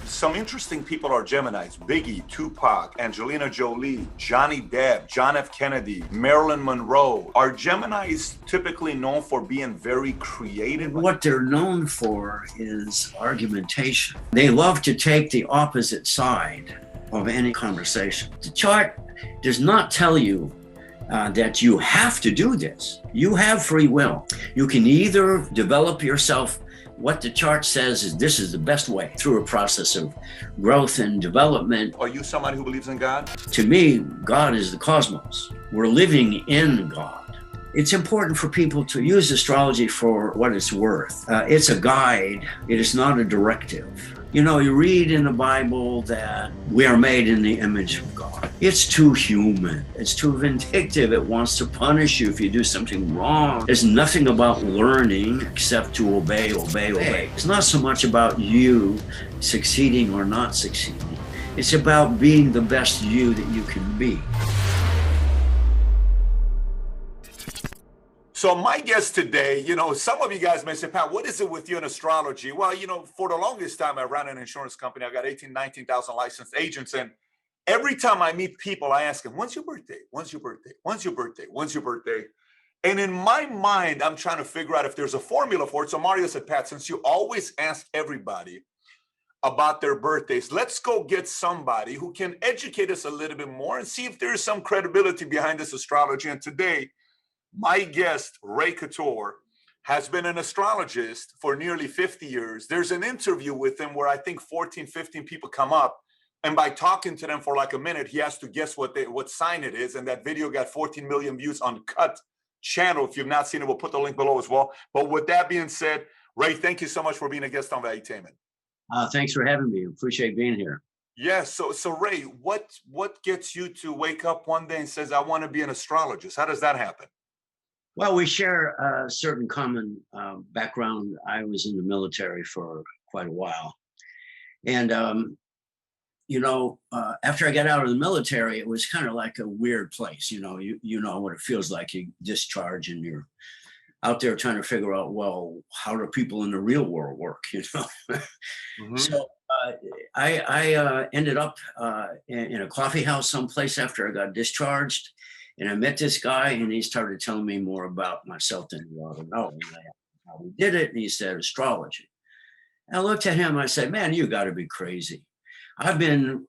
Some interesting people are Geminis: Biggie, Tupac, Angelina Jolie, Johnny Depp, John F. Kennedy, Marilyn Monroe. Are Geminis typically known for being very creative? What they're known for is argumentation. They love to take the opposite side of any conversation. The chart does not tell you that you have to do this. You have free will. You can either develop yourself. What the chart says is this is the best way through a process of growth and development. Are you somebody who believes in God? To me, God is the cosmos. We're living in God. It's important for people to use astrology for what it's worth. It's a guide. It is not a directive. You know, you read in the Bible that we are made in the image of God. It's too human. It's too vindictive. It wants to punish you if you do something wrong. There's nothing about learning except to obey. It's not so much about you succeeding or not succeeding. It's about being the best you that you can be. So my guest today, some of you guys may say, Pat, what is it with you in astrology? Well, for the longest time, I ran an insurance company. I got 19,000 licensed agents. And every time I meet people, I ask them, when's your birthday? When's your birthday? When's your birthday? When's your birthday? And in my mind, I'm trying to figure out if there's a formula for it. So Mario said, Pat, since you always ask everybody about their birthdays, let's go get somebody who can educate us a little bit more and see if there's some credibility behind this astrology. And today, my guest, Ray Couture, has been an astrologist for nearly 50 years. There's an interview with him where I think 14, 15 people come up. And by talking to them for like a minute, he has to guess what sign it is. And that video got 14 million views on Cut channel. If you've not seen it, we'll put the link below as well. But with that being said, Ray, thank you so much for being a guest on Valuetainment. Thanks for having me. Appreciate being here. Yes. Yeah, so Ray, what gets you to wake up one day and says, I want to be an astrologist? How does that happen? Well, we share a certain common background. I was in the military for quite a while. And, after I got out of the military, it was kind of like a weird place. You know what it feels like. You discharge and you're out there trying to figure out, well, how do people in the real world work, Mm-hmm. So I ended up in a coffee house someplace after I got discharged. And I met this guy, and he started telling me more about myself than he ought to know. And how we did it, and he said, astrology. And I looked at him, and I said, man, you got to be crazy. I've been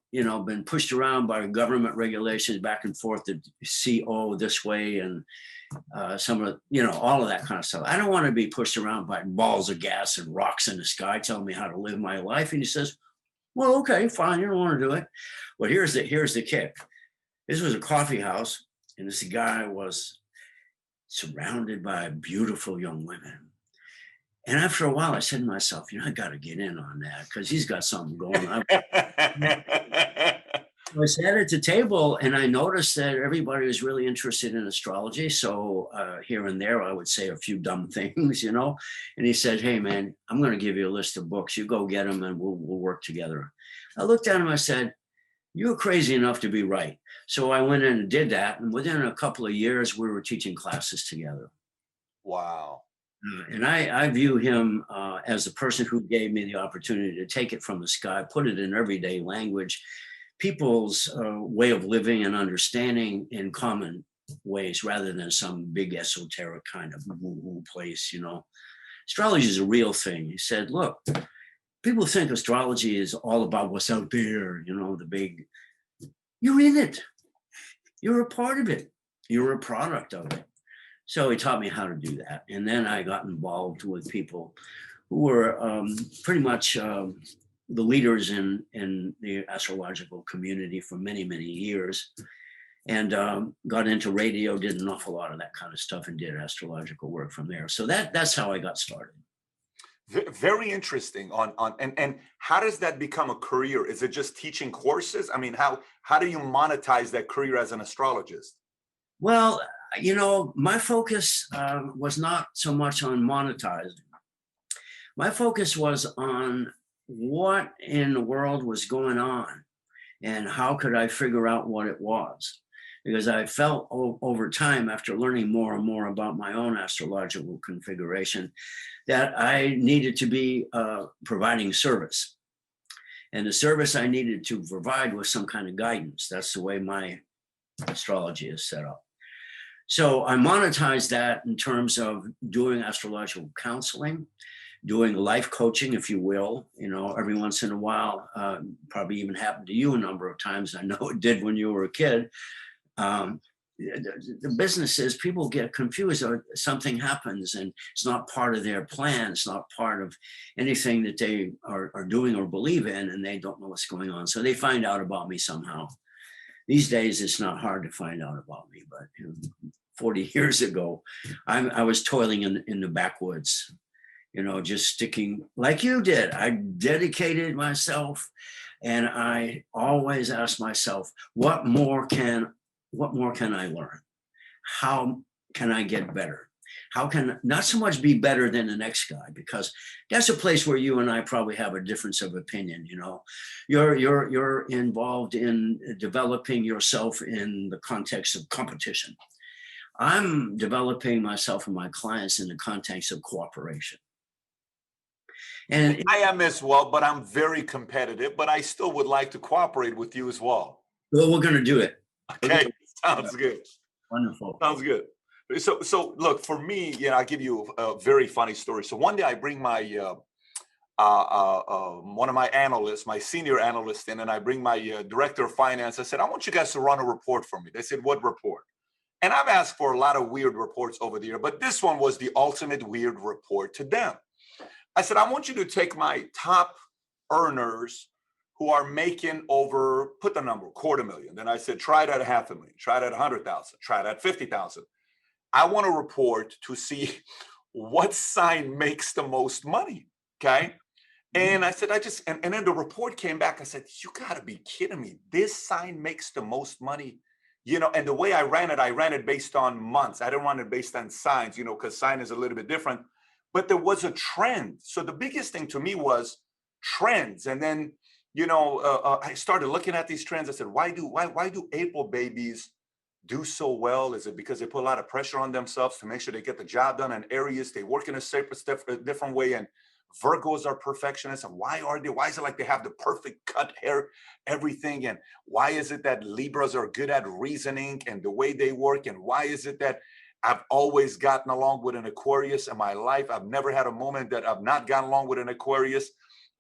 pushed around by government regulations back and forth to CO this way and some of, all of that kind of stuff. I don't want to be pushed around by balls of gas and rocks in the sky telling me how to live my life. And he says, well, okay, fine, you don't want to do it. Well, here's the kick. This was a coffee house. And this guy was surrounded by beautiful young women. And after a while, I said to myself, I got to get in on that because he's got something going on. I sat at the table and I noticed that everybody was really interested in astrology. So here and there, I would say a few dumb things, And he said, hey, man, I'm going to give you a list of books. You go get them and we'll work together. I looked at him. I said, you're crazy enough to be right. So I went in and did that. And within a couple of years, we were teaching classes together. Wow. And I view him as the person who gave me the opportunity to take it from the sky, put it in everyday language, people's way of living and understanding in common ways, rather than some big esoteric kind of woo-woo place, Astrology is a real thing. He said, look, people think astrology is all about what's out there, the big, you're in it. You're a part of it. You're a product of it. So he taught me how to do that. And then I got involved with people who were pretty much the leaders in the astrological community for many, many years. And got into radio, did an awful lot of that kind of stuff and did astrological work from there. So that's how I got started. Very interesting. And how does that become a career? Is it just teaching courses? I mean, how do you monetize that career as an astrologist? Well, my focus was not so much on monetizing. My focus was on what in the world was going on and how could I figure out what it was. Because I felt over time, after learning more and more about my own astrological configuration, that I needed to be providing service. And the service I needed to provide was some kind of guidance. That's the way my astrology is set up. So I monetized that in terms of doing astrological counseling, doing life coaching, if you will, every once in a while. Probably even happened to you a number of times. I know it did when you were a kid. The business is people get confused or something happens and it's not part of their plan. It's not part of anything that they are doing or believe in, and they don't know what's going on. So they find out about me somehow. These days, it's not hard to find out about me, but 40 years ago, I was toiling in the backwoods, just sticking like you did. I dedicated myself, and I always asked myself, what more can I learn? How can I get better? How can not so much be better than the next guy, because that's a place where you and I probably have a difference of opinion. You're involved in developing yourself in the context of competition. I'm developing myself and my clients in the context of cooperation. And I am as well, but I'm very competitive, but I still would like to cooperate with you as well. well, we're going to do it. Okay, sounds good. Wonderful. Sounds good. So look, for me, I'll give you a very funny story. So one day I bring my one of my analysts, my senior analyst in, and I bring my director of finance. I said, I want you guys to run a report for me. They said, what report? And I've asked for a lot of weird reports over the year, but this one was the ultimate weird report to them. I said, I want you to take my top earners who are making over, put the number, $250,000. Then I said, try it at $500,000, try it at 100,000, try it at 50,000. I want a report to see what sign makes the most money. Okay. And I said, and then the report came back. I said, you gotta be kidding me. This sign makes the most money. And the way I ran it based on months. I didn't run it based on signs, because sign is a little bit different, but there was a trend. So the biggest thing to me was trends. And then, I started looking at these trends. I said, why do April babies do so well? Is it because they put a lot of pressure on themselves to make sure they get the job done? And Aries, they work in a different way. And Virgos are perfectionists. And why are they? Why is it like they have the perfect cut hair, everything? And why is it that Libras are good at reasoning and the way they work? And why is it that I've always gotten along with an Aquarius in my life? I've never had a moment that I've not gotten along with an Aquarius,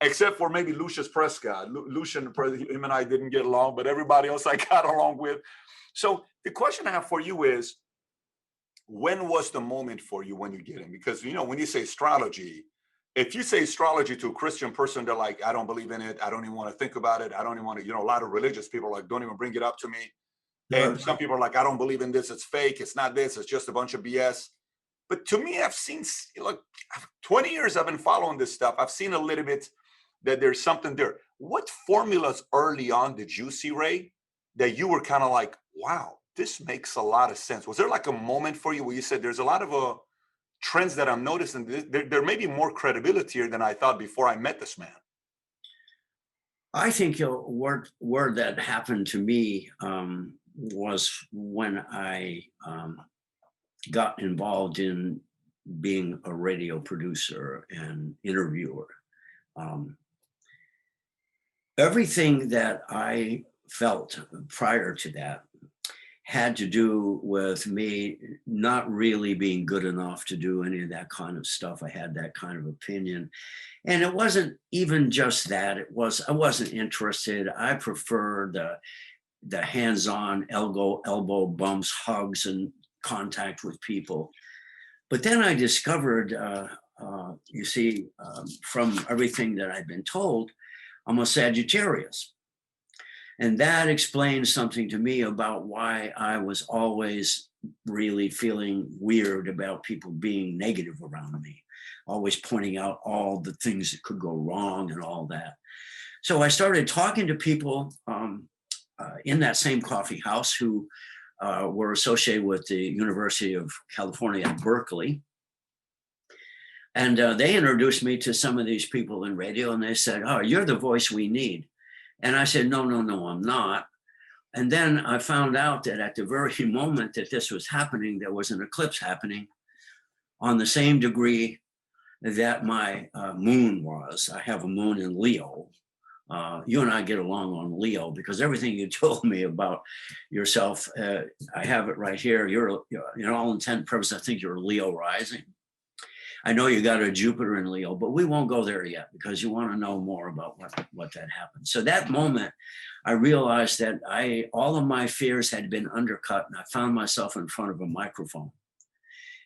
except for maybe Lucius Prescott. Lucian, him and I didn't get along, but everybody else I got along with. So the question I have for you is, when was the moment for you when you get in? Because, when you say astrology, if you say astrology to a Christian person, they're like, I don't believe in it. I don't even want to think about it. I don't even want to, a lot of religious people are like, don't even bring it up to me. And some people are like, I don't believe in this. It's fake. It's not this. It's just a bunch of BS. But to me, I've seen, 20 years I've been following this stuff. I've seen a little bit that there's something there. What formulas early on did you see, Ray, that you were kind of like, wow, this makes a lot of sense? Was there like a moment for you where you said, there's a lot of trends that I'm noticing? There may be more credibility here than I thought before I met this man. I think a word that happened to me was when I got involved in being a radio producer and interviewer. Everything that I felt prior to that had to do with me not really being good enough to do any of that kind of stuff. I had that kind of opinion. And it wasn't even just that. I wasn't interested. I preferred the hands-on elbow bumps, hugs, and contact with people. But then I discovered, from everything that I'd been told, I'm a Sagittarius. And that explains something to me about why I was always really feeling weird about people being negative around me, always pointing out all the things that could go wrong and all that. So I started talking to people in that same coffee house who were associated with the University of California at Berkeley. And they introduced me to some of these people in radio, and they said, oh, you're the voice we need. And I said, no, I'm not. And then I found out that at the very moment that this was happening, there was an eclipse happening on the same degree that my moon was. I have a moon in Leo, You and I get along on Leo, because everything you told me about yourself, I have it right here. You're, in all intent and purpose, I think you're a Leo rising. I know you got a Jupiter in Leo, but we won't go there yet because you want to know more about what that happened. So that moment, I realized that all of my fears had been undercut, and I found myself in front of a microphone,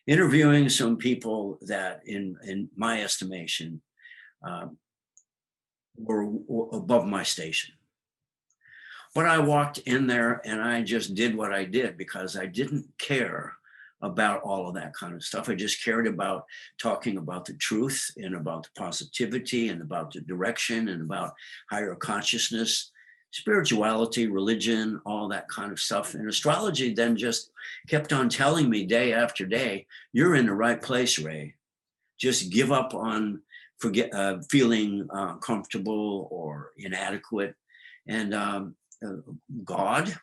interviewing some people that, in my estimation, were above my station. But I walked in there and I just did what I did because I didn't care about all of that kind of stuff. I just cared about talking about the truth and about the positivity and about the direction and about higher consciousness, spirituality, religion, all that kind of stuff. And astrology then just kept on telling me day after day, you're in the right place, Ray. Just give up on feeling comfortable or inadequate. And God,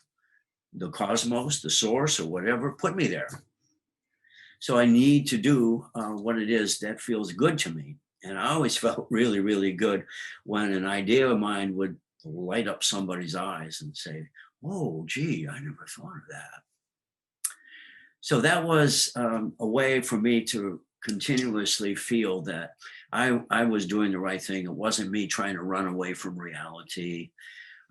the cosmos, the source, or whatever, put me there. So I need to do what it is that feels good to me. And I always felt really, really good when an idea of mine would light up somebody's eyes and say, oh, gee, I never thought of that. So that was a way for me to continuously feel that I was doing the right thing. It wasn't me trying to run away from reality.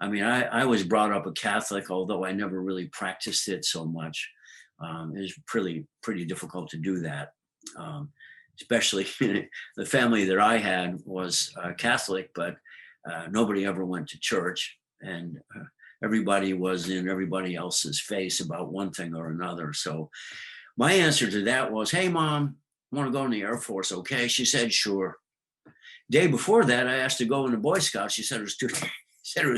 I mean, I was brought up a Catholic, although I never really practiced it so much. It was pretty difficult to do that, especially the family that I had was Catholic, but nobody ever went to church, and everybody was in everybody else's face about one thing or another. So my answer to that was, hey, Mom, I want to go in the Air Force, okay? She said, sure. Day before that, I asked to go in the Boy Scouts. She said it was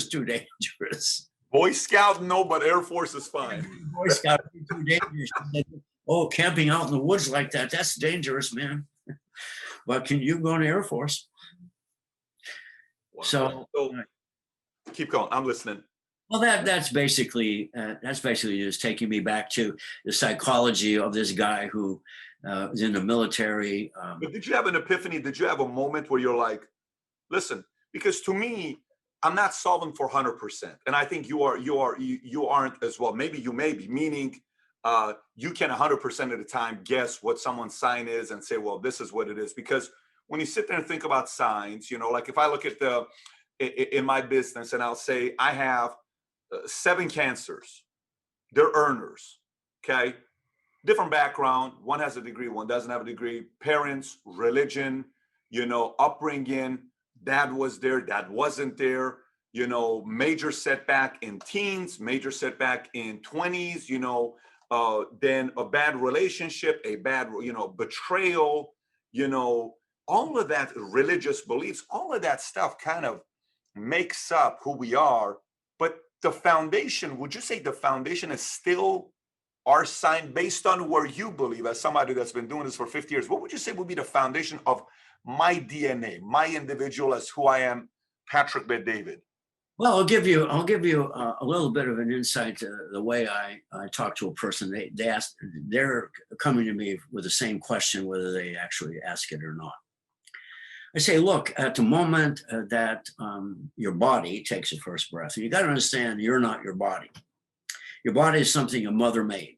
too dangerous. Boy Scout, no, but Air Force is fine. Boy Scout, too dangerous. Said, oh, camping out in the woods like that, that's dangerous, man. But can you go in the Air Force? Wow. So keep going. I'm listening. Well, that's basically just taking me back to the psychology of this guy who was in the military. But did you have an epiphany? Did you have a moment where you're like, listen, because to me, I'm not solving for 100%. And I think you aren't as well. Maybe you may be, meaning you can 100% of the time guess what someone's sign is and say, well, this is what it is. Because when you sit there and think about signs, like if I look at in my business and I'll say I have 7 cancers, they're earners, okay? Different background, one has a degree, one doesn't have a degree, parents, religion, upbringing, dad was there, dad wasn't there, major setback in teens, major setback in 20s, then a bad relationship, a bad, betrayal, all of that, religious beliefs, all of that stuff kind of makes up who we are. But the foundation, would you say the foundation is still our sign based on where you believe, as somebody that's been doing this for 50 years, what would you say would be the foundation of my DNA, my individual as who I am, Patrick Bet-David? Well, I'll give you a little bit of an insight to the way I talk to a person. They're coming to me with the same question, whether they actually ask it or not. I say, look, at the moment that your body takes a first breath, you got to understand you're not your body. Your body is something your mother made.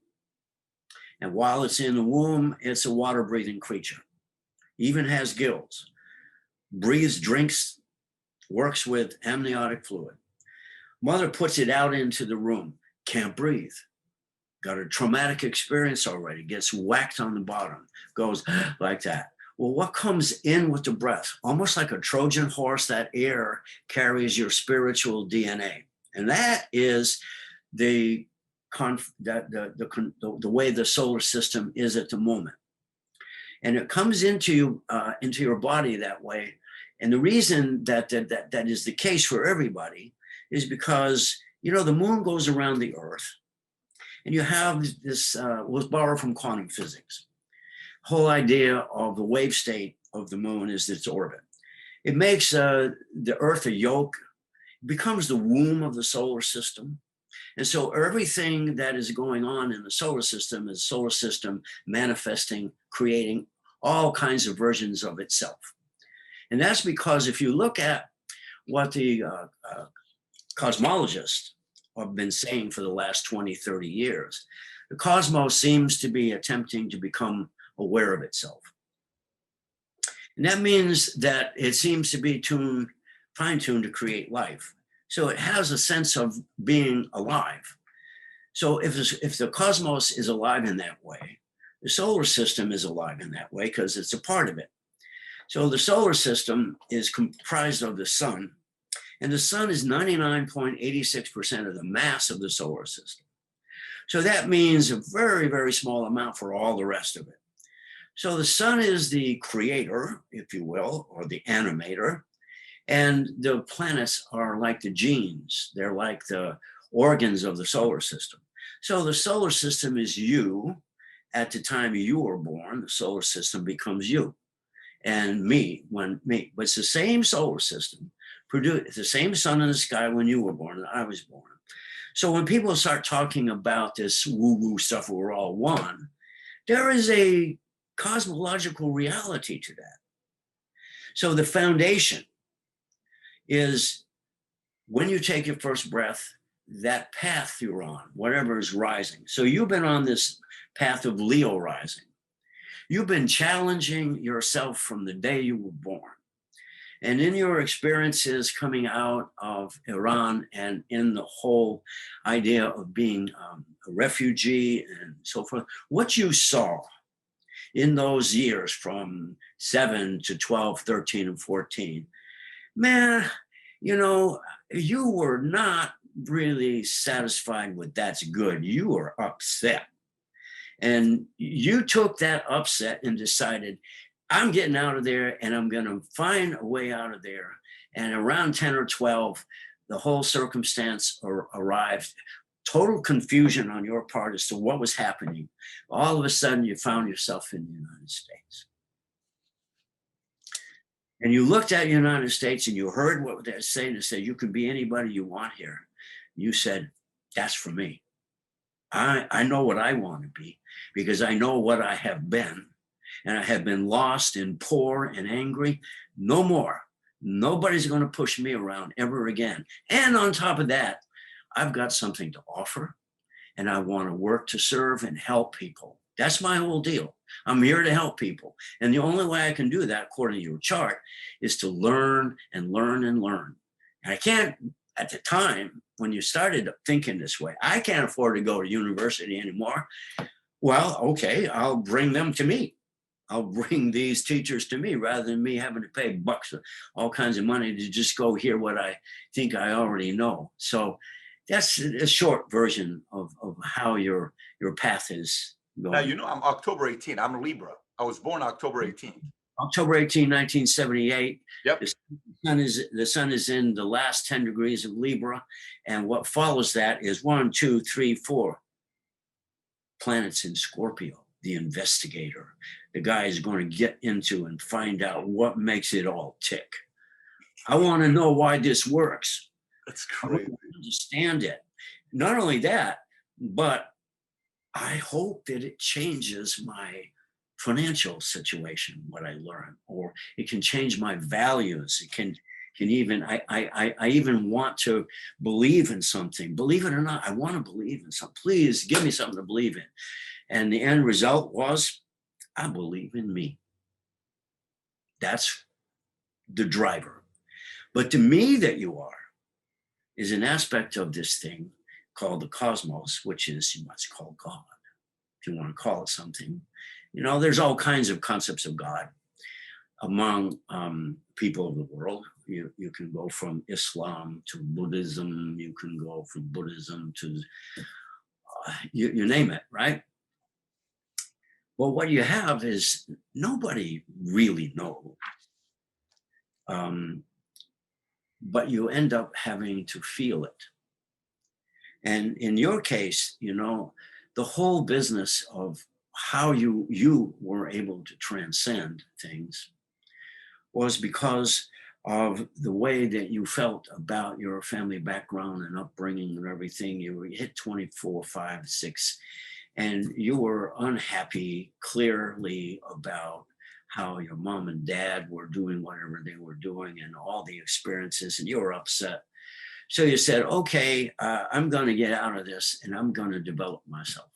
And while it's in the womb, it's a water-breathing creature. Even has gills, breathes, drinks, works with amniotic fluid. Mother puts it out into the room, can't breathe. Got a traumatic experience already, gets whacked on the bottom, goes like that. Well, what comes in with the breath? Almost like a Trojan horse, that air carries your spiritual DNA. And that is the way the solar system is at the moment. And it comes into your body that way. And the reason that is the case for everybody is because, the moon goes around the earth, and you have this, was borrowed from quantum physics. Whole idea of the wave state of the moon is its orbit. It makes the earth a yolk, becomes the womb of the solar system. And so everything that is going on in the solar system is solar system manifesting, creating all kinds of versions of itself. And that's because if you look at what the cosmologists have been saying for the last 20, 30 years. The cosmos seems to be attempting to become aware of itself. And that means that it seems to be fine-tuned to create life. So it has a sense of being alive. So if the cosmos is alive in that way, the solar system is alive in that way because it's a part of it. So the solar system is comprised of the sun, and the sun is 99.86% of the mass of the solar system. So that means a very, very small amount for all the rest of it. So the sun is the creator, if you will, or the animator, and the planets are like the genes. They're like the organs of the solar system. So the solar system is you. At the time you were born, the solar system becomes you and me. But it's the same solar system, produced the same sun in the sky when you were born and I was born. So when people start talking about this woo-woo stuff, we're all one, there is a cosmological reality to that. So the foundation is when you take your first breath, that path you're on, whatever is rising. So you've been on this path of Leo rising. You've been challenging yourself from the day you were born. And in your experiences coming out of Iran and in the whole idea of being a refugee and so forth, what you saw in those years from 7 to 12, 13, and 14, man, you know, you were not really satisfied with that's good. You were upset. And you took that upset and decided, I'm getting out of there and I'm going to find a way out of there. And around 10 or 12, the whole circumstance arrived. Total confusion on your part as to what was happening. All of a sudden, you found yourself in the United States. And you looked at the United States and you heard what they're saying. They said, you can be anybody you want here. You said, that's for me. I know what I want to be because I know what I have been. And I have been lost and poor and angry. No more. Nobody's going to push me around ever again. And on top of that, I've got something to offer. And I want to work to serve and help people. That's my whole deal. I'm here to help people. And the only way I can do that, according to your chart, is to learn and learn and learn. And I can't, at the time, when you started thinking this way, I can't afford to go to university anymore. Well, okay, I'll bring them to me. I'll bring these teachers to me rather than me having to pay bucks, all kinds of money to just go hear what I think I already know. So that's a short version of how your path is going. Now, you know, I'm October 18. I'm Libra. I was born October 18th. October 18, 1978. Yep. The sun is in the last 10 degrees of Libra. And what follows that is 1, 2, 3, 4 planets in Scorpio, the investigator. The guy is going to get into and find out what makes it all tick. I want to know why this works. That's crazy. I want to understand it. Not only that, but I hope that it changes my financial situation, what I learn, or it can change my values. It can even, I even want to believe in something. Believe it or not, I want to believe in something. Please give me something to believe in. And the end result was, I believe in me. That's the driver. But the me that you are is an aspect of this thing called the cosmos, which is, you must call God, if you want to call it something. You know, there's all kinds of concepts of God among people of the world. You can go from Islam to Buddhism. You can go from Buddhism to, you name it, right? Well, what you have is nobody really knows. But you end up having to feel it. And in your case, you know, the whole business of how you were able to transcend things was because of the way that you felt about your family background and upbringing and everything. You hit 24, 5, 6, and you were unhappy clearly about how your mom and dad were doing whatever they were doing and all the experiences, and you were upset. So you said, okay, I'm going to get out of this and I'm going to develop myself.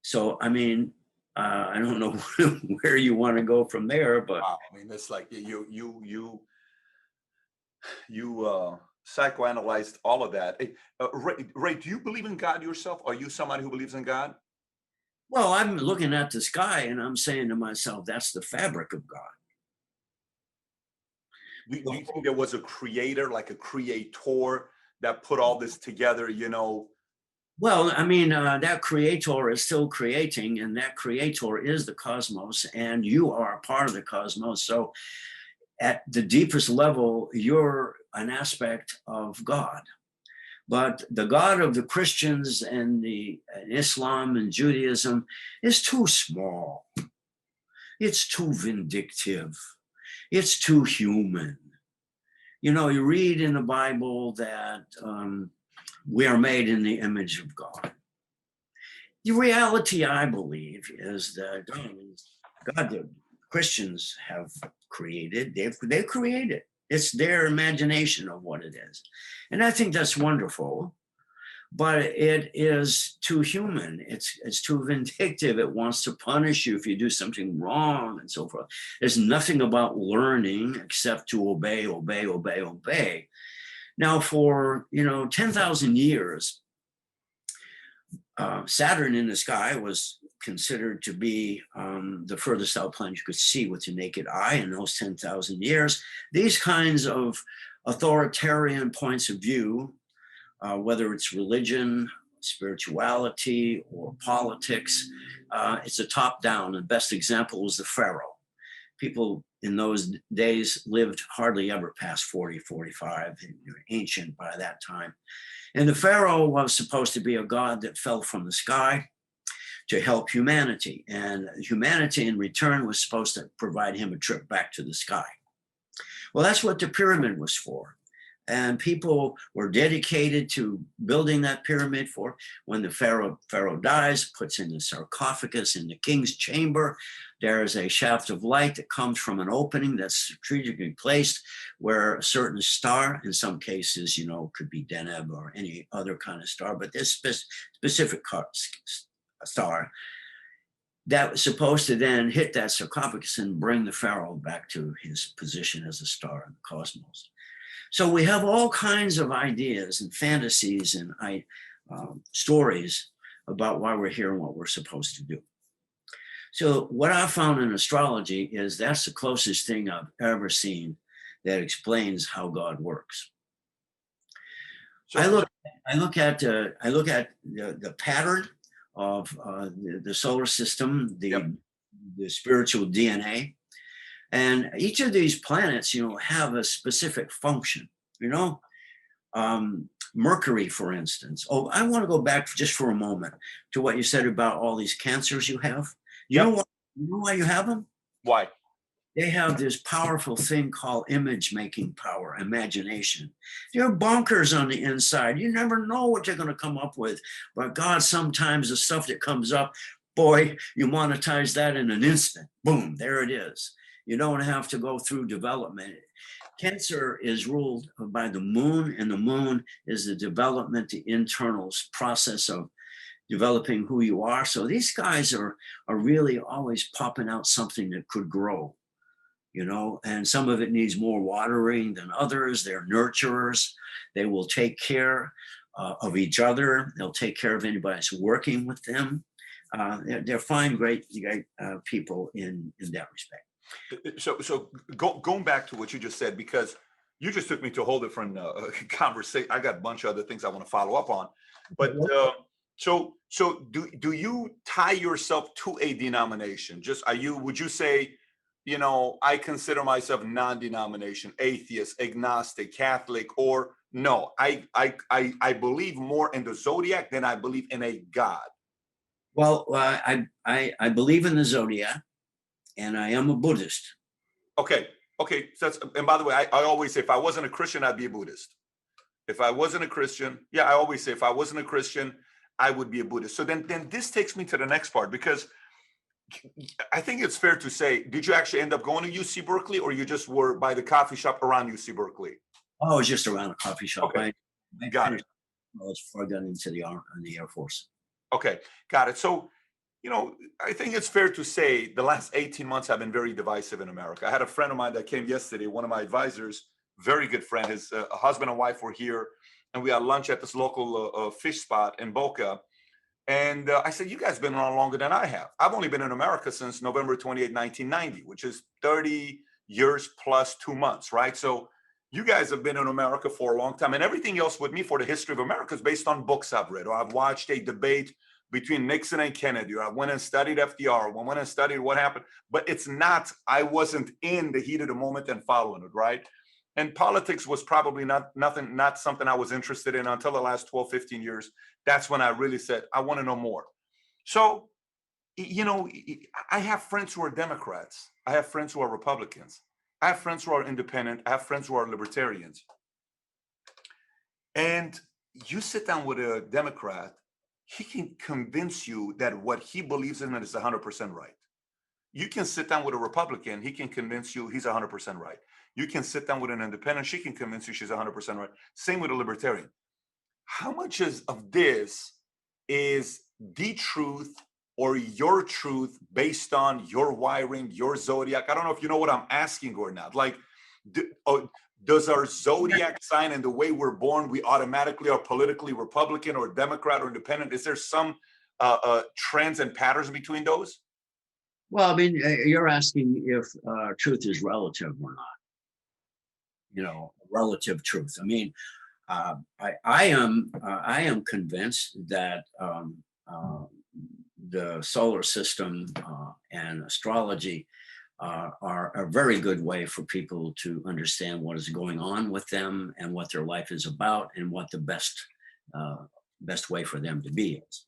So, I mean, I don't know where you want to go from there, but Wow. I mean, it's like you psychoanalyzed all of that. Ray, do you believe in God yourself? Are you somebody who believes in God? well, I'm looking at the sky and I'm saying to myself, that's the fabric of God. Do you think there was a creator, like a creator, that put all this together? Well, I mean, that creator is still creating, and that creator is the cosmos, and you are a part of the cosmos. So, at the deepest level, you're an aspect of God. But the God of the Christians and the and Islam and Judaism is too small. It's too vindictive. It's too human. You know, you read in the Bible that we are made in the image of God. The reality, I believe, is that God, the Christians have created, they've created. It's their imagination of what it is. And I think that's wonderful, but it is too human. It's too vindictive. It wants to punish you if you do something wrong and so forth. There's nothing about learning except to obey, obey, obey, obey. Now, for 10,000 years, Saturn in the sky was considered to be the furthest out planet you could see with your naked eye in those 10,000 years. These kinds of authoritarian points of view, whether it's religion, spirituality, or politics, it's a top down. The best example was the Pharaoh. People in those days lived hardly ever past 40, 45, and you're ancient by that time. And the Pharaoh was supposed to be a god that fell from the sky to help humanity. And humanity in return was supposed to provide him a trip back to the sky. Well, that's what the pyramid was for. And people were dedicated to building that pyramid for when the Pharaoh dies, puts in the sarcophagus in the king's chamber. There is a shaft of light that comes from an opening that's strategically placed where a certain star, in some cases, could be Deneb or any other kind of star, but this specific star that was supposed to then hit that sarcophagus and bring the Pharaoh back to his position as a star in the cosmos. So we have all kinds of ideas and fantasies and stories about why we're here and what we're supposed to do. So what I found in astrology is that's the closest thing I've ever seen that explains how God works. So I look at the pattern of the solar system, the spiritual DNA. And each of these planets, have a specific function, Mercury, for instance. Oh, I want to go back just for a moment to what you said about all these cancers you have. You know why you have them? Why? They have this powerful thing called image-making power, imagination. They're bonkers on the inside. You never know what they're going to come up with. But God, sometimes the stuff that comes up, boy, you monetize that in an instant. Boom, there it is. You don't have to go through development. Cancer is ruled by the moon, and the moon is the development, the internal process of developing who you are. So these guys are really always popping out something that could grow, and some of it needs more watering than others. They're nurturers. They will take care of each other. They'll take care of anybody that's working with them. They're fine, great people in that respect. So going back to what you just said, because you just took me to a whole different conversation. I got a bunch of other things I want to follow up on, but so do you tie yourself to a denomination? Would you say, I consider myself non-denomination, atheist, agnostic, Catholic, or no? I believe more in the zodiac than I believe in a God. Well, I believe in the zodiac. And I am a Buddhist. Okay. So and by the way, I always say if I wasn't a Christian, I'd be a Buddhist. If I wasn't a Christian, I always say if I wasn't a Christian, I would be a Buddhist. So then this takes me to the next part, because I think it's fair to say, did you actually end up going to UC Berkeley, or you just were by the coffee shop around UC Berkeley? Oh, I was just around a coffee shop. Okay, I got it. finished college before I got into the Air Force. Okay, got it. So, I think it's fair to say the last 18 months have been very divisive in America. I had a friend of mine that came yesterday, one of my advisors, very good friend. His husband and wife were here, and we had lunch at this local fish spot in Boca. And I said, you guys been around longer than I have. I've only been in America since November 28, 1990, which is 30 years plus 2 months, right? So you guys have been in America for a long time. And everything else with me for the history of America is based on books I've read, or I've watched a debate between Nixon and Kennedy, or I went and studied FDR, or I went and studied what happened. But it's not, I wasn't in the heat of the moment and following it, right? And politics was probably not something I was interested in until the last 12, 15 years. That's when I really said, I want to know more. So, I have friends who are Democrats. I have friends who are Republicans. I have friends who are independent. I have friends who are libertarians. And you sit down with a Democrat, he can convince you that what he believes in is 100% right. You can sit down with a Republican, he can convince you he's 100% right. You can sit down with an independent, she can convince you she's 100% right. Same with a libertarian. How much of this is the truth or your truth based on your wiring, your zodiac? I don't know if you know what I'm asking or not. Like, does our zodiac sign and the way we're born, we automatically are politically Republican or Democrat or independent? Is there some trends and patterns between those? Well, I mean, you're asking if truth is relative or not. Relative truth. I mean, I am convinced that the solar system and astrology are a very good way for people to understand what is going on with them and what their life is about and what the best way for them to be is.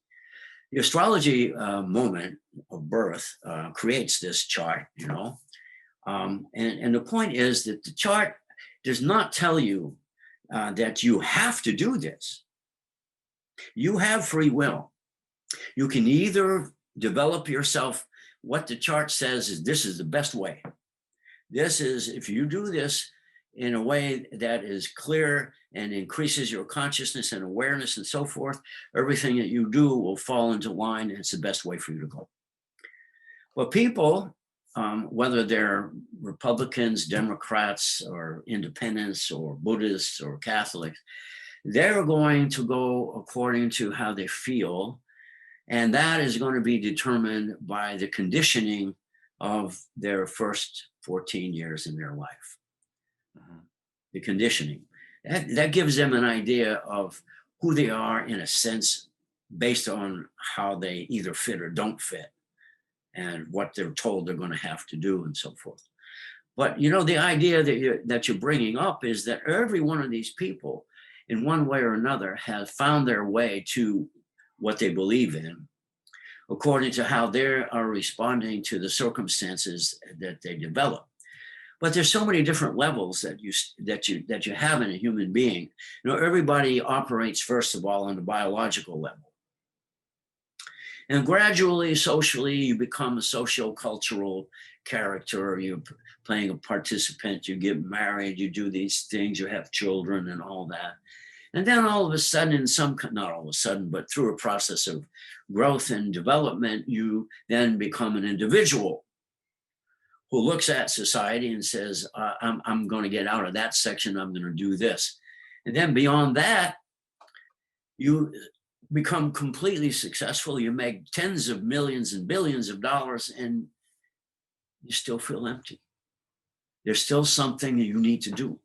The astrology moment of birth creates this chart, and the point is that the chart does not tell you that you have to do this. You have free will. You can either develop yourself. What the chart says is this is the best way. This is, if you do this in a way that is clear and increases your consciousness and awareness and so forth, everything that you do will fall into line, and it's the best way for you to go. But people, whether they're Republicans, Democrats, or independents, or Buddhists, or Catholics, they're going to go according to how they feel. And that is going to be determined by the conditioning of their first 14 years in their life. The conditioning. That gives them an idea of who they are in a sense based on how they either fit or don't fit and what they're told they're going to have to do and so forth. But the idea that you're bringing up is that every one of these people in one way or another has found their way to what they believe in according to how they are responding to the circumstances that they develop. But there's so many different levels that you have in a human being. Everybody operates first of all on the biological level. And gradually, socially, you become a socio-cultural character. You're playing a participant, you get married, you do these things, you have children and all that. And then all of a sudden, not all of a sudden, but through a process of growth and development, you then become an individual who looks at society and says, I'm going to get out of that section, I'm going to do this. And then beyond that, you become completely successful, you make tens of millions and billions of dollars, and you still feel empty. There's still something that you need to do.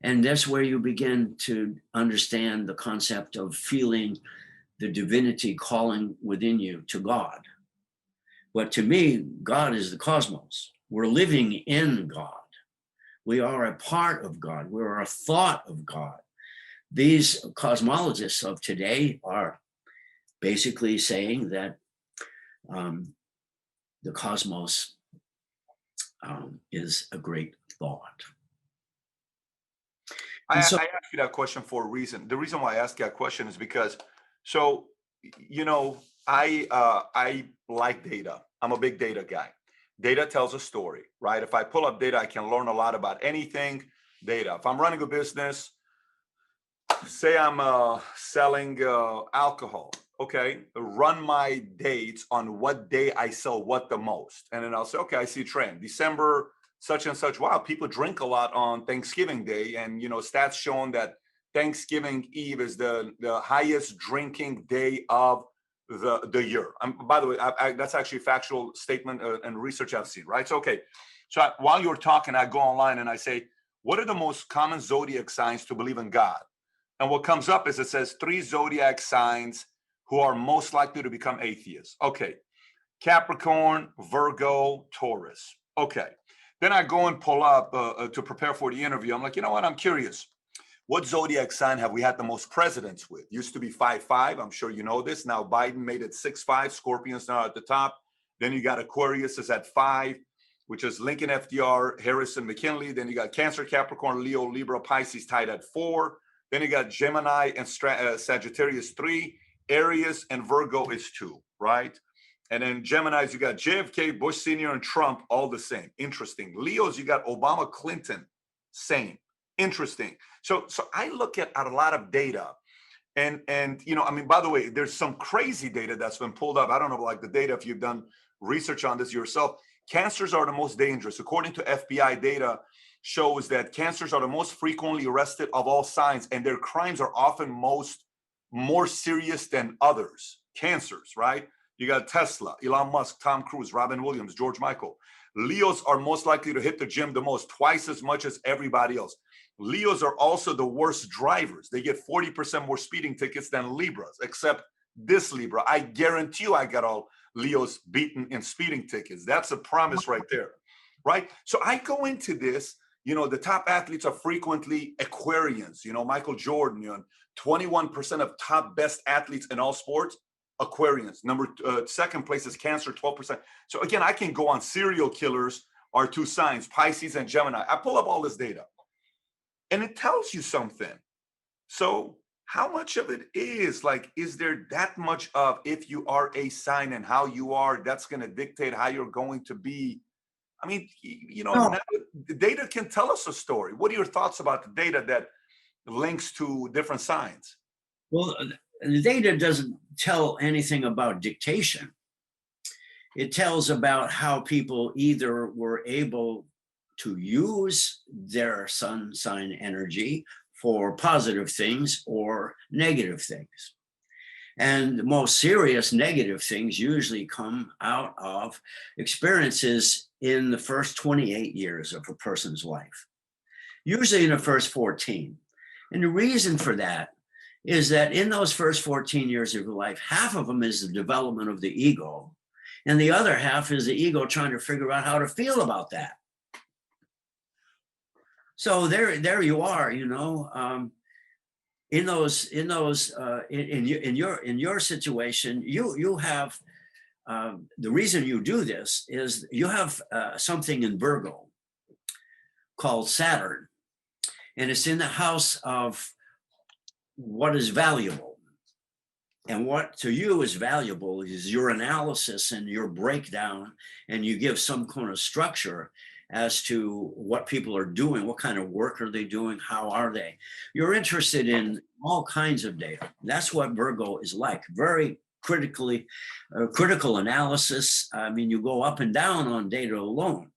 And that's where you begin to understand the concept of feeling the divinity calling within you to God. But to me, God is the cosmos. We're living in God. We are a part of God. We're a thought of God. These cosmologists of today are basically saying that the cosmos is a great thought. I asked you that question for a reason. The reason why I asked that question is because, so, I like data. I'm a big data guy. Data tells a story, right? If I pull up data, I can learn a lot about anything. Data. If I'm running a business, say I'm selling alcohol, okay, run my dates on what day I sell what the most, and then I'll say, okay, I see a trend. December such and such. Wow, people drink a lot on Thanksgiving Day, and stats showing that Thanksgiving Eve is the highest drinking day of the year. By the way, that's actually a factual statement and research I've seen, right? So okay, so while you're talking, I go online and I say, what are the most common zodiac signs to believe in God? And what comes up is it says 3 zodiac signs who are most likely to become atheists. Okay, Capricorn, Virgo, Taurus. Okay, then I go and pull up to prepare for the interview. I'm like, you know what? I'm curious. What zodiac sign have we had the most presidents with? Used to be 5-5. I'm sure you know this. Now Biden made it 6-5. Scorpion's now at the top. Then you got Aquarius is at 5, which is Lincoln, FDR, Harrison, McKinley. Then you got Cancer, Capricorn, Leo, Libra, Pisces tied at 4. Then you got Gemini and Sagittarius 3. Aries and Virgo is 2, right? And then Geminis, you got JFK, Bush Sr., and Trump, all the same. Interesting. Leos, you got Obama, Clinton, same. Interesting. So I look at a lot of data, and I mean, by the way, there's some crazy data that's been pulled up. I don't know, like the data, if you've done research on this yourself. Cancers are the most dangerous. According to FBI data, shows that cancers are the most frequently arrested of all signs, and their crimes are often more serious than others. Cancers, right? You got Tesla, Elon Musk, Tom Cruise, Robin Williams, George Michael. Leos are most likely to hit the gym the most, twice as much as everybody else. Leos are also the worst drivers. They get 40% more speeding tickets than Libras, except this Libra. I guarantee you I got all Leos beaten in speeding tickets. That's a promise right there, right? So I go into this, the top athletes are frequently Aquarians, Michael Jordan, 21% of top best athletes in all sports, Aquarians. Second place is Cancer, 12%. So again, I can go on. Serial killers are 2 signs, Pisces and Gemini. I pull up all this data and it tells you something. So how much of it is there that much of, if you are a sign and how you are, that's going to dictate how you're going to be? I mean, No. now the data can tell us a story. What are your thoughts about the data that links to different signs? Well, the data doesn't tell anything about dictation. It tells about how people either were able to use their sun sign energy for positive things or negative things. And the most serious negative things usually come out of experiences in the first 28 years of a person's life, usually in the first 14. And the reason for that is that in those first 14 years of your life, half of them is the development of the ego, and the other half is the ego trying to figure out how to feel about that. So there you are, in your situation, you have the reason you do this is you have something in Virgo called Saturn, and it's in the house of what is valuable. And what to you is valuable is your analysis and your breakdown, and you give some kind of structure as to what people are doing, what kind of work are they doing, how are they. You're interested in all kinds of data. That's what Virgo is like, very critical analysis. I mean, you go up and down on data alone.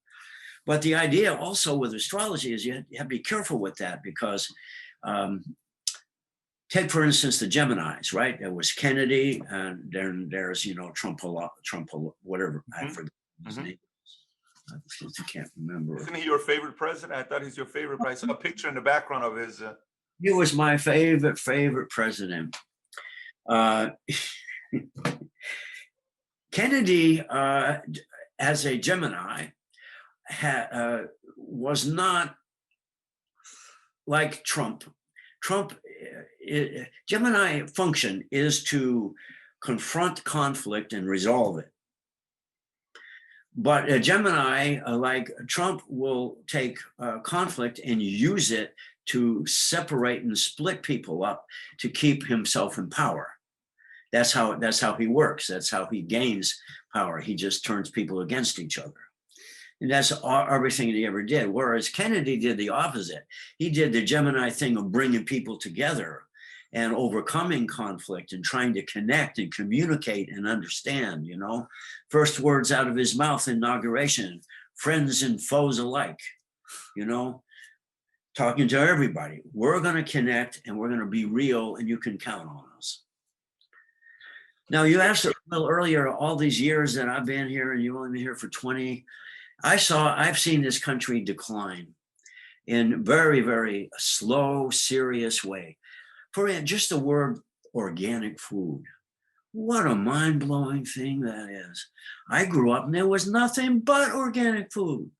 But the idea also with astrology is you have to be careful with that, because take, for instance, the Geminis, right? There was Kennedy, and then there's, Trump, whatever, I forget his name. I can't remember. Isn't he your favorite president? I thought he's your favorite. I saw a picture in the background of his. He was my favorite president. Kennedy, as a Gemini, was not like Trump. Gemini function is to confront conflict and resolve it. But a Gemini, like Trump, will take conflict and use it to separate and split people up to keep himself in power. That's how he works. That's how he gains power. He just turns people against each other. And that's everything that he ever did. Whereas Kennedy did the opposite. He did the Gemini thing of bringing people together and overcoming conflict and trying to connect and communicate and understand, you know. First words out of his mouth, inauguration, friends and foes alike, you know, talking to everybody. We're going to connect and we're going to be real and you can count on us. Now, you asked a little earlier, all these years that I've been here and you've only been here for 20, I've seen this country decline in very, very slow, serious way. For just the word organic food, what a mind-blowing thing that is. I grew up and there was nothing but organic food.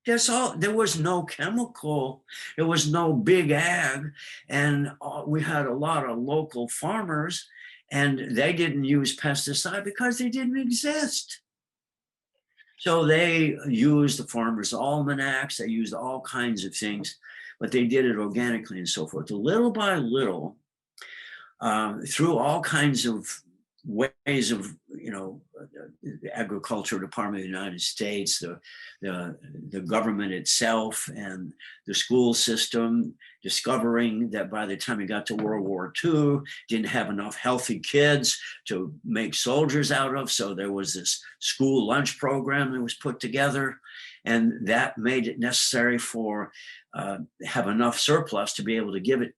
That's all. There was no chemical. There was no big ag. And we had a lot of local farmers and they didn't use pesticide because they didn't exist. So they used the farmers' almanacs, they used all kinds of things, but they did it organically and so forth. Little by little, through all kinds of ways of, you know, the Agriculture Department of the United States, the government itself, and the school system, discovering that by the time we got to World War II, didn't have enough healthy kids to make soldiers out of. So there was this school lunch program that was put together, and that made it necessary for have enough surplus to be able to give it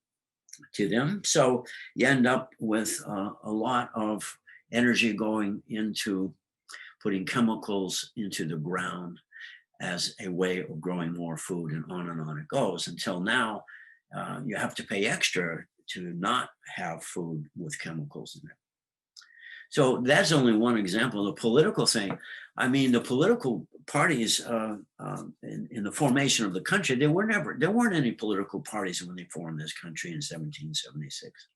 to them. So you end up with a lot of energy going into putting chemicals into the ground as a way of growing more food, and on it goes until now. You have to pay extra to not have food with chemicals in it. So that's only one example. The political thing, I mean, the political parties in the formation of the country, there weren't any political parties when they formed this country in 1776.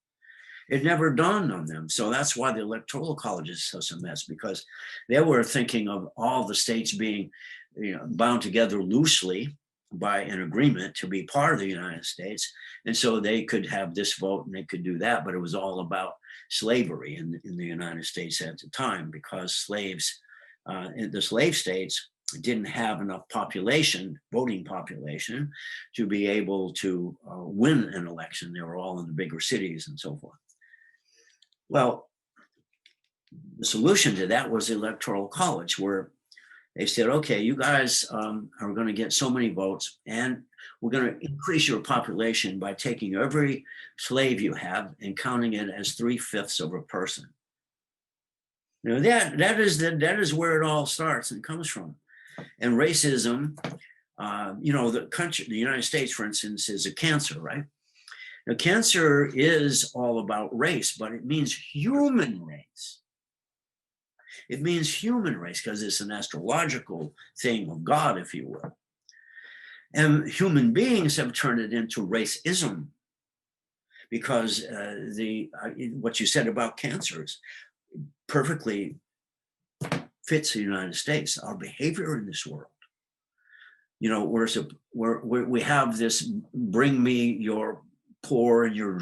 It never dawned on them. So that's why the Electoral College is such a mess, because they were thinking of all the states being, you know, bound together loosely by an agreement to be part of the United States. And so they could have this vote and they could do that, but it was all about slavery in the United States at the time, because slaves in the slave states didn't have enough population, voting population, to be able to win an election. They were all in the bigger cities and so forth. Well, the solution to that was the Electoral College, where they said, okay, you guys are going to get so many votes, and we're going to increase your population by taking every slave you have and counting it as 3/5 of a person. You know, that is where it all starts and comes from. And racism, you know, the United States, for instance, is a cancer, right? Now, cancer is all about race, but it means human race. It means human race because it's an astrological thing of God, if you will. And human beings have turned it into racism, because what you said about cancers perfectly fits the United States, our behavior in this world. You know, we have this bring me your poor and your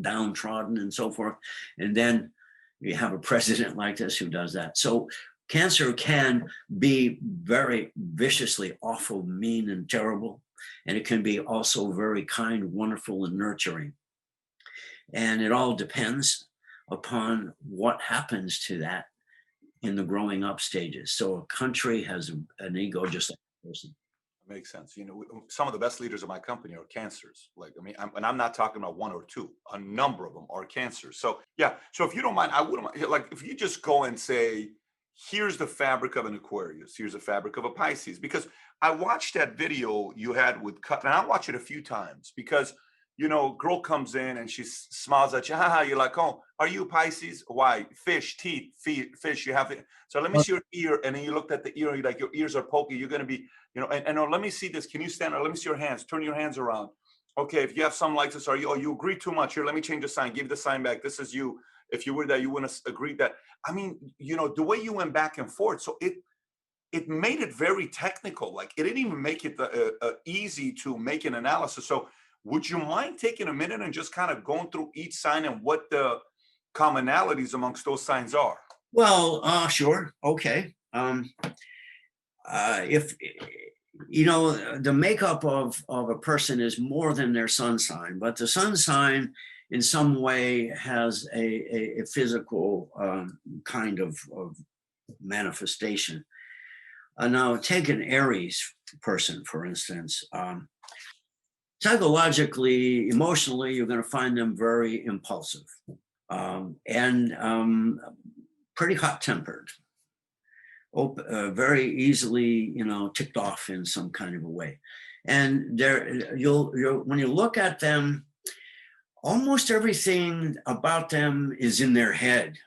downtrodden and so forth. And then you have a president like this who does that. So cancer can be very viciously awful, mean, and terrible. And it can be also very kind, wonderful, and nurturing. And it all depends upon what happens to that in the growing up stages. So a country has an ego just like a person. Makes sense. You know, some of the best leaders of my company are cancers. Like, I mean, and I'm not talking about one or two. A number of them are cancers. So yeah. So if you don't mind, I wouldn't mind, like, if you just go and say, here's the fabric of an Aquarius, here's the fabric of a Pisces, because I watched that video you had with Cut, and I watch it a few times because, you know, girl comes in and she smiles at you. Haha, you're like, oh, are you Pisces? Why? Fish, teeth, fish, you have it. So let me see your ear. And then you looked at the ear, and you're like, your ears are pokey. You're going to be, you know, and let me see this. Can you stand up? Let me see your hands. Turn your hands around. Okay, if you have some like this, you agree too much. Here, let me change the sign. Give the sign back. This is you. If you were that, you wouldn't agree that. I mean, you know, the way you went back and forth. So it made it very technical. Like, it didn't even make it easy to make an analysis. So would you mind taking a minute and just kind of going through each sign and what the commonalities amongst those signs are? Well, sure. Okay. If you know, the makeup of a person is more than their sun sign, but the sun sign in some way has a physical kind of manifestation. Now, take an Aries person, for instance. Psychologically, emotionally, you're going to find them very impulsive and pretty hot-tempered. Very easily, you know, ticked off in some kind of a way. And there, you'll when you look at them, almost everything about them is in their head.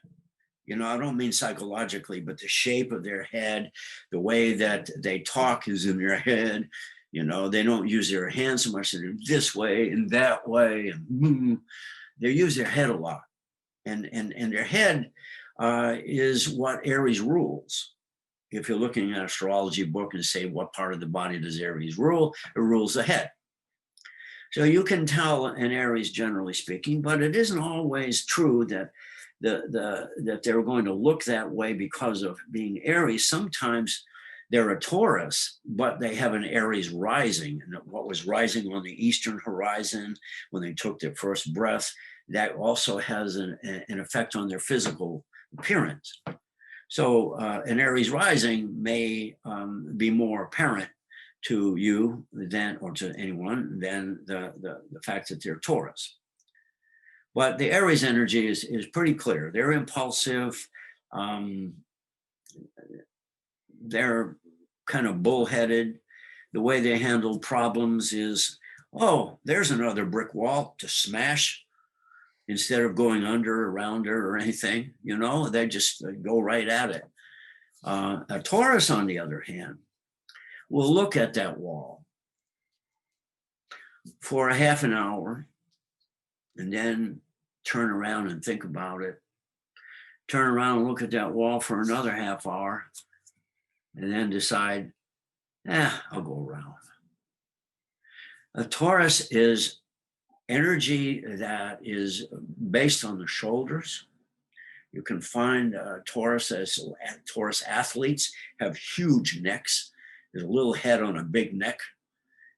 You know, I don't mean psychologically, but the shape of their head, the way that they talk is in their head. You know, they don't use their hands so much. They're this way and that way, and they use their head a lot. And their head is what Aries rules. If you're looking at an astrology book and say, what part of the body does Aries rule? It rules the head. So you can tell in Aries, generally speaking, but it isn't always true that that they're going to look that way because of being Aries. Sometimes they're a Taurus, but they have an Aries rising. And what was rising on the eastern horizon when they took their first breath, that also has an effect on their physical appearance. So an Aries rising may be more apparent to you than, or to anyone, than the fact that they're Taurus. But the Aries energy is pretty clear. They're impulsive. They're kind of bullheaded. The way they handle problems is, oh, there's another brick wall to smash. Instead of going under, around her, or anything, you know, they just go right at it. A Taurus, on the other hand, will look at that wall for a half an hour and then turn around and think about it. Turn around and look at that wall for another half hour and then decide, I'll go around. A Taurus is energy that is based on the shoulders. You can find Taurus athletes have huge necks. There's a little head on a big neck.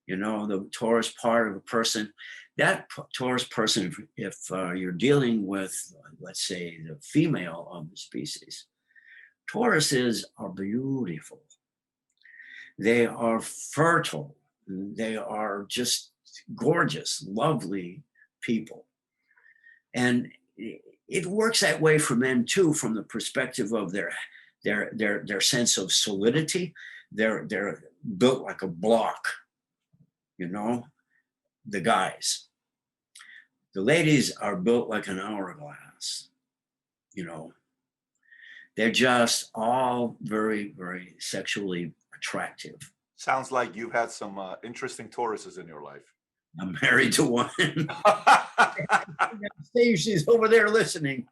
You know, the Taurus part of a person, that Taurus person, if you're dealing with, let's say, the female of the species, Tauruses are beautiful. They are fertile. They are just gorgeous, lovely people. And it works that way for men too, from the perspective of their sense of solidity. They're built like a block, you know, the guys. The ladies are built like an hourglass, you know. They're just all very, very sexually attractive. Sounds like you've had some interesting Tauruses in your life. I'm married to one. She's over there listening.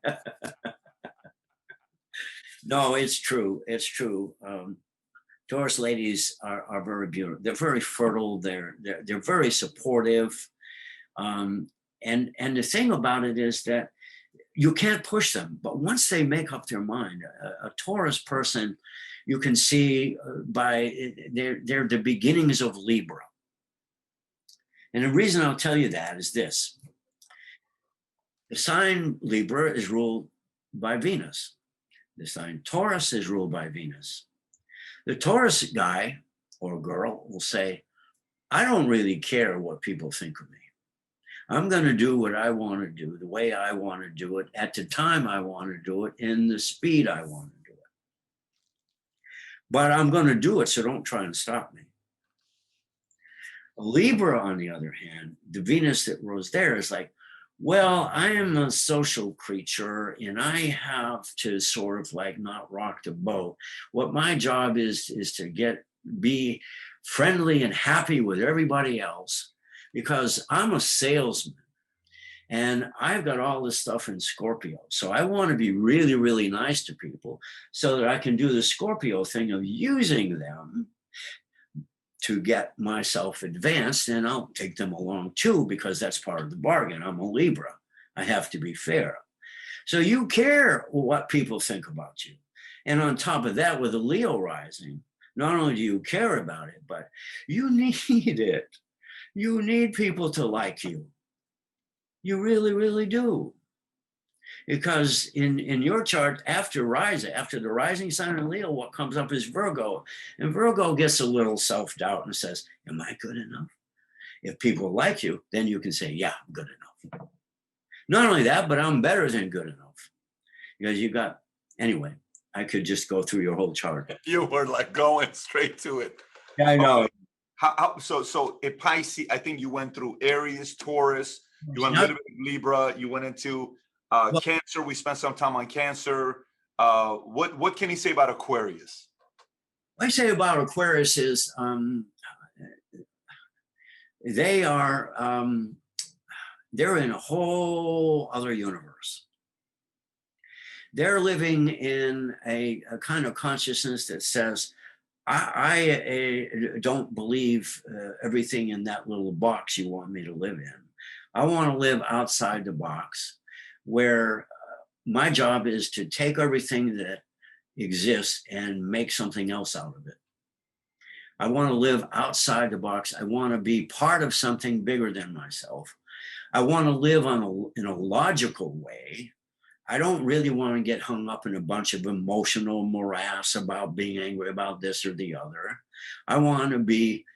No, it's true. It's true. Taurus ladies are very beautiful. They're very fertile. They're very supportive. And the thing about it is that you can't push them, but once they make up their mind, a Taurus person, you can see by they're the beginnings of Libra. And the reason I'll tell you that is this. The sign Libra is ruled by Venus. The sign Taurus is ruled by Venus. The Taurus guy or girl will say, I don't really care what people think of me. I'm going to do what I want to do, the way I want to do it, at the time I want to do it, in the speed I want to do it. But I'm going to do it, so don't try and stop me. Libra, on the other hand, the Venus that rose there is like, well, I am a social creature and I have to sort of like not rock the boat. What my job is to be friendly and happy with everybody else, because I'm a salesman and I've got all this stuff in Scorpio. So I want to be really, really nice to people so that I can do the Scorpio thing of using them to get myself advanced, and I'll take them along too, because that's part of the bargain. I'm a Libra. I have to be fair. So you care what people think about you. And on top of that, with a Leo rising, not only do you care about it, but you need it. You need people to like you. You really, really do. Because in your chart, after the rising sign in Leo, what comes up is Virgo. And Virgo gets a little self-doubt and says, am I good enough? If people like you, then you can say, yeah, I'm good enough. Not only that, but I'm better than good enough. Because you got, anyway, I could just go through your whole chart. You were like going straight to it. Yeah, I know. So in Pisces, I think you went through Aries, Taurus, you went a little bit of Libra, you went into Cancer. We spent some time on Cancer. What can you say about Aquarius? What I say about Aquarius is they are, they're in a whole other universe. They're living in a kind of consciousness that says, I don't believe everything in that little box you want me to live in. I want to live outside the box, where my job is to take everything that exists and make something else out of it. I want to live outside the box. I want to be part of something bigger than myself. I want to live in a logical way. I don't really want to get hung up in a bunch of emotional morass about being angry about this or the other. I want to be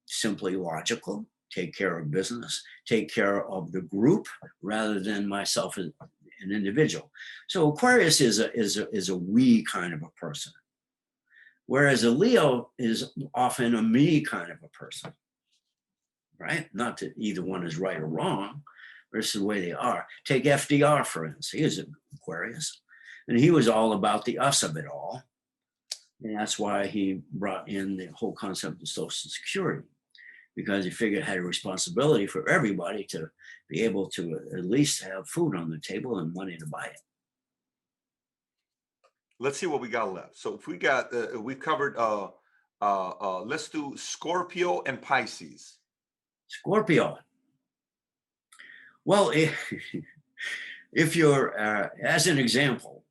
simply logical, take care of business, take care of the group rather than myself as an individual. So Aquarius is a we kind of a person, whereas a Leo is often a me kind of a person, right? Not that either one is right or wrong, but it's the way they are. Take FDR, for instance. He is an Aquarius, and he was all about the us of it all. And that's why he brought in the whole concept of Social Security, because he figured had a responsibility for everybody to be able to at least have food on the table and money to buy it. Let's see what we got left. So if we got, we've covered, let's do Scorpio and Pisces. Scorpio. Well, if you're, as an example,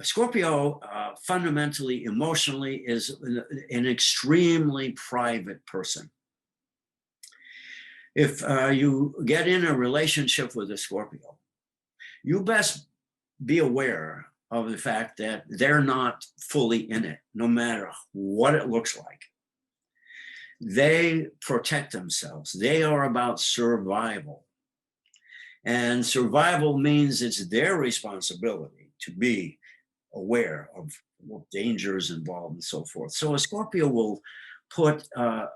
Scorpio fundamentally, emotionally is an extremely private person. If you get in a relationship with a Scorpio, you best be aware of the fact that they're not fully in it, no matter what it looks like. They protect themselves. They are about survival. And survival means it's their responsibility to be aware of what dangers involved and so forth. So a Scorpio will put a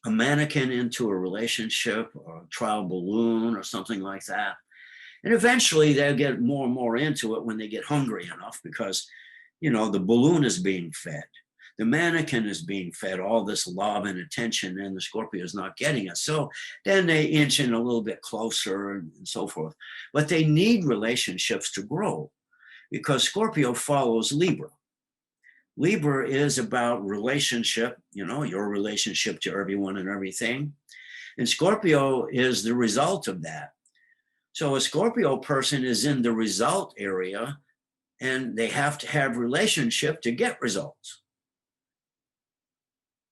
mannequin into a relationship or a trial balloon or something like that. And eventually they'll get more and more into it when they get hungry enough, because, you know, the balloon is being fed. The mannequin is being fed all this love and attention, and the Scorpio is not getting it. So then they inch in a little bit closer and so forth. But they need relationships to grow, because Scorpio follows Libra. Libra is about relationship, you know, your relationship to everyone and everything. And Scorpio is the result of that. So a Scorpio person is in the result area, and they have to have relationship to get results.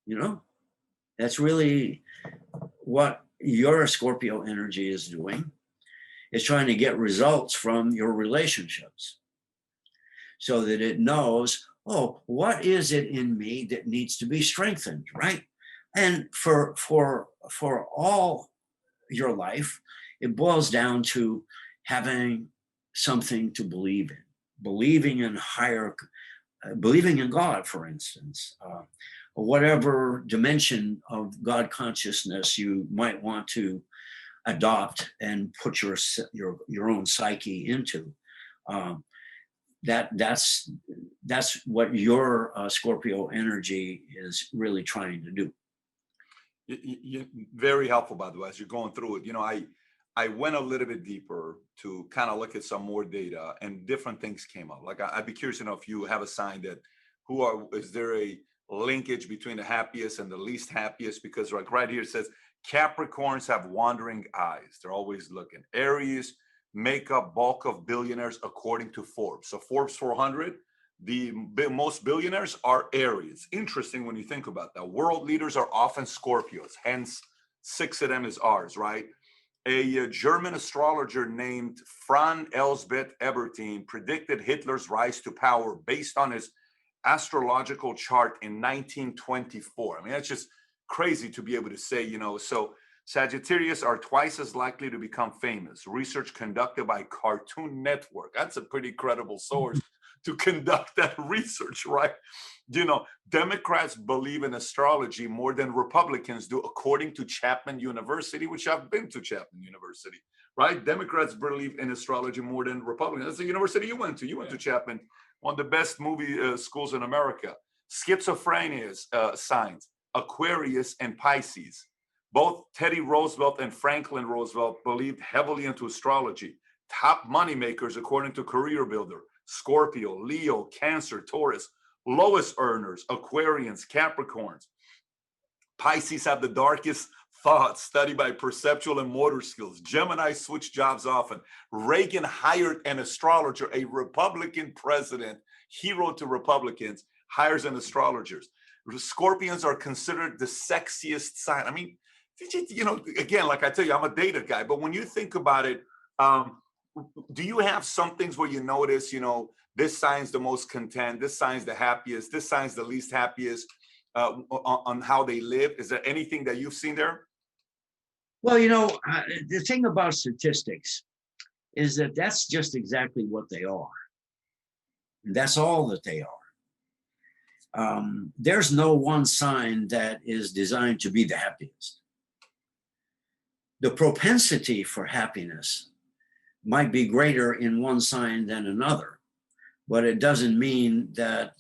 You know, that's really what your Scorpio energy is doing. It's trying to get results from your relationships so that it knows, oh, what is it in me that needs to be strengthened, right? And for all your life, it boils down to having something to believe in, believing in God, for instance, or whatever dimension of God consciousness you might want to adopt and put your own psyche into. That's what your Scorpio energy is really trying to do. Very helpful, by the way, as you're going through it. You know, I went a little bit deeper to kind of look at some more data, and different things came up. Like I'd be curious to know if you have a sign that is there a linkage between the happiest and the least happiest? Because like right here it says Capricorns have wandering eyes. They're always looking. Aries, make up bulk of billionaires according to Forbes. So Forbes 400, the most billionaires are Aries. Interesting when you think about that. World leaders are often Scorpios, hence 6 of them is ours, right? A German astrologer named Franz Elsbeth Ebertin predicted Hitler's rise to power based on his astrological chart in 1924. I mean, that's just crazy to be able to say, you know. So Sagittarius are twice as likely to become famous. Research conducted by Cartoon Network. That's a pretty credible source to conduct that research, right? You know, Democrats believe in astrology more than Republicans do, according to Chapman University, which I've been to Chapman University, right? Democrats believe in astrology more than Republicans. That's the university you went to. You went to Chapman, one of the best movie schools in America. Schizophrenia signs, Aquarius and Pisces. Both Teddy Roosevelt and Franklin Roosevelt believed heavily into astrology. Top moneymakers, according to Career Builder, Scorpio, Leo, Cancer, Taurus. Lowest earners, Aquarians, Capricorns. Pisces have the darkest thoughts, studied by perceptual and motor skills. Gemini switch jobs often. Reagan hired an astrologer, a Republican president, hero to Republicans, hires an astrologers. Scorpions are considered the sexiest sign. I mean, you know, again, like I tell you, I'm a data guy, but when you think about it, do you have some things where you notice, you know, this sign's the most content, this sign's the happiest, this sign's the least happiest on how they live? Is there anything that you've seen there? Well, you know, the thing about statistics is that that's just exactly what they are. That's all that they are. There's no one sign that is designed to be the happiest. The propensity for happiness might be greater in one sign than another, but it doesn't mean that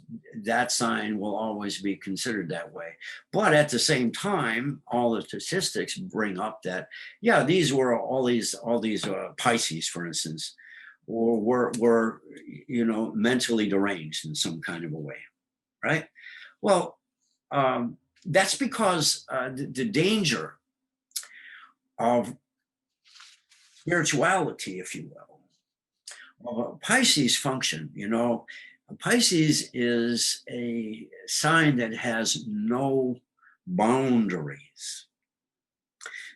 that sign will always be considered that way. But at the same time, all the statistics bring up that, yeah, these were all these Pisces, for instance, or were you know, mentally deranged in some kind of a way, right? Well, that's because the danger of spirituality, if you will, of a Pisces function. You know, Pisces is a sign that has no boundaries.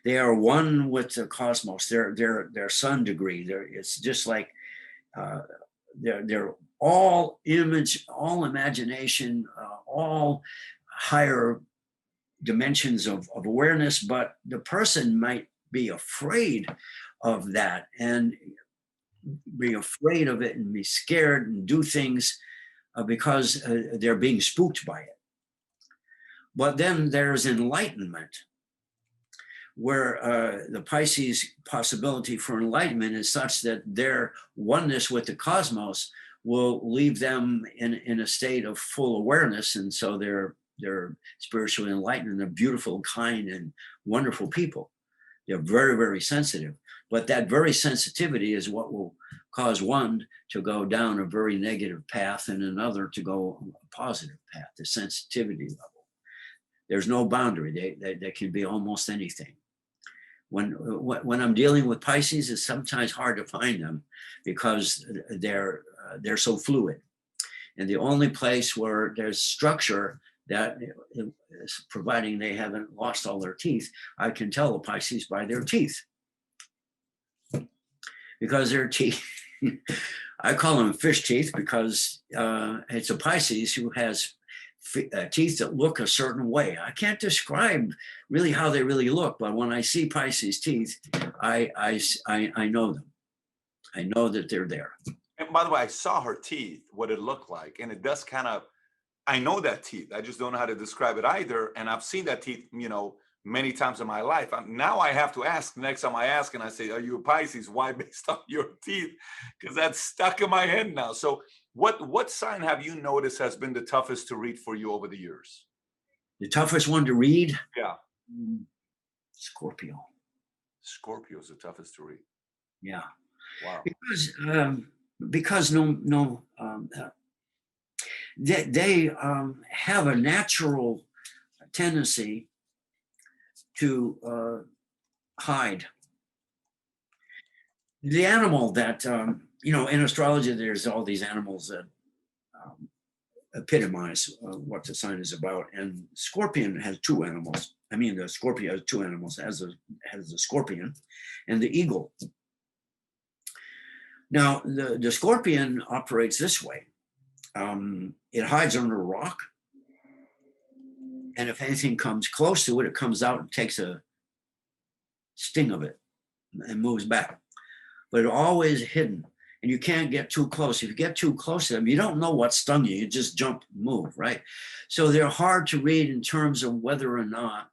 They are one with the cosmos. They're sun degree. It's just like they're all image, all imagination, all higher dimensions of awareness. But the person might be afraid of that and be afraid of it and be scared and do things because they're being spooked by it. But then there's enlightenment, where the Pisces possibility for enlightenment is such that their oneness with the cosmos will leave them in a state of full awareness. And so they're spiritually enlightened, and they're beautiful, kind, and wonderful people. They're very, very sensitive. But that very sensitivity is what will cause one to go down a very negative path and another to go a positive path, the sensitivity level. There's no boundary. They can be almost anything. When I'm dealing with Pisces, it's sometimes hard to find them because they're so fluid. And the only place where there's structure, that is providing they haven't lost all their teeth, I can tell the Pisces by their teeth. Because their teeth, I call them fish teeth because it's a Pisces who has teeth that look a certain way. I can't describe really how they really look, but when I see Pisces teeth, I know them. I know that they're there. And by the way, I saw her teeth, what it looked like, and it does kind of, I know that teeth. I just don't know how to describe it either. And I've seen that teeth, you know, many times in my life. Now I have to ask, next time I ask and I say, are you a Pisces? Why based on your teeth? Because that's stuck in my head now. So what sign have you noticed has been the toughest to read for you over the years? The toughest one to read? Yeah. Scorpio. Scorpio is the toughest to read. Yeah. Wow. Because they have a natural tendency to hide. The animal that, you know, in astrology, there's all these animals that epitomize what the sign is about. And Scorpion has two animals. I mean, the Scorpio has two animals, has the Scorpion and the eagle. Now, the Scorpion operates this way. It hides under a rock. And if anything comes close to it, it comes out and takes a sting of it and moves back. But always hidden. And you can't get too close. If you get too close to them, you don't know what stung you. You just jump, move, right? So they're hard to read in terms of whether or not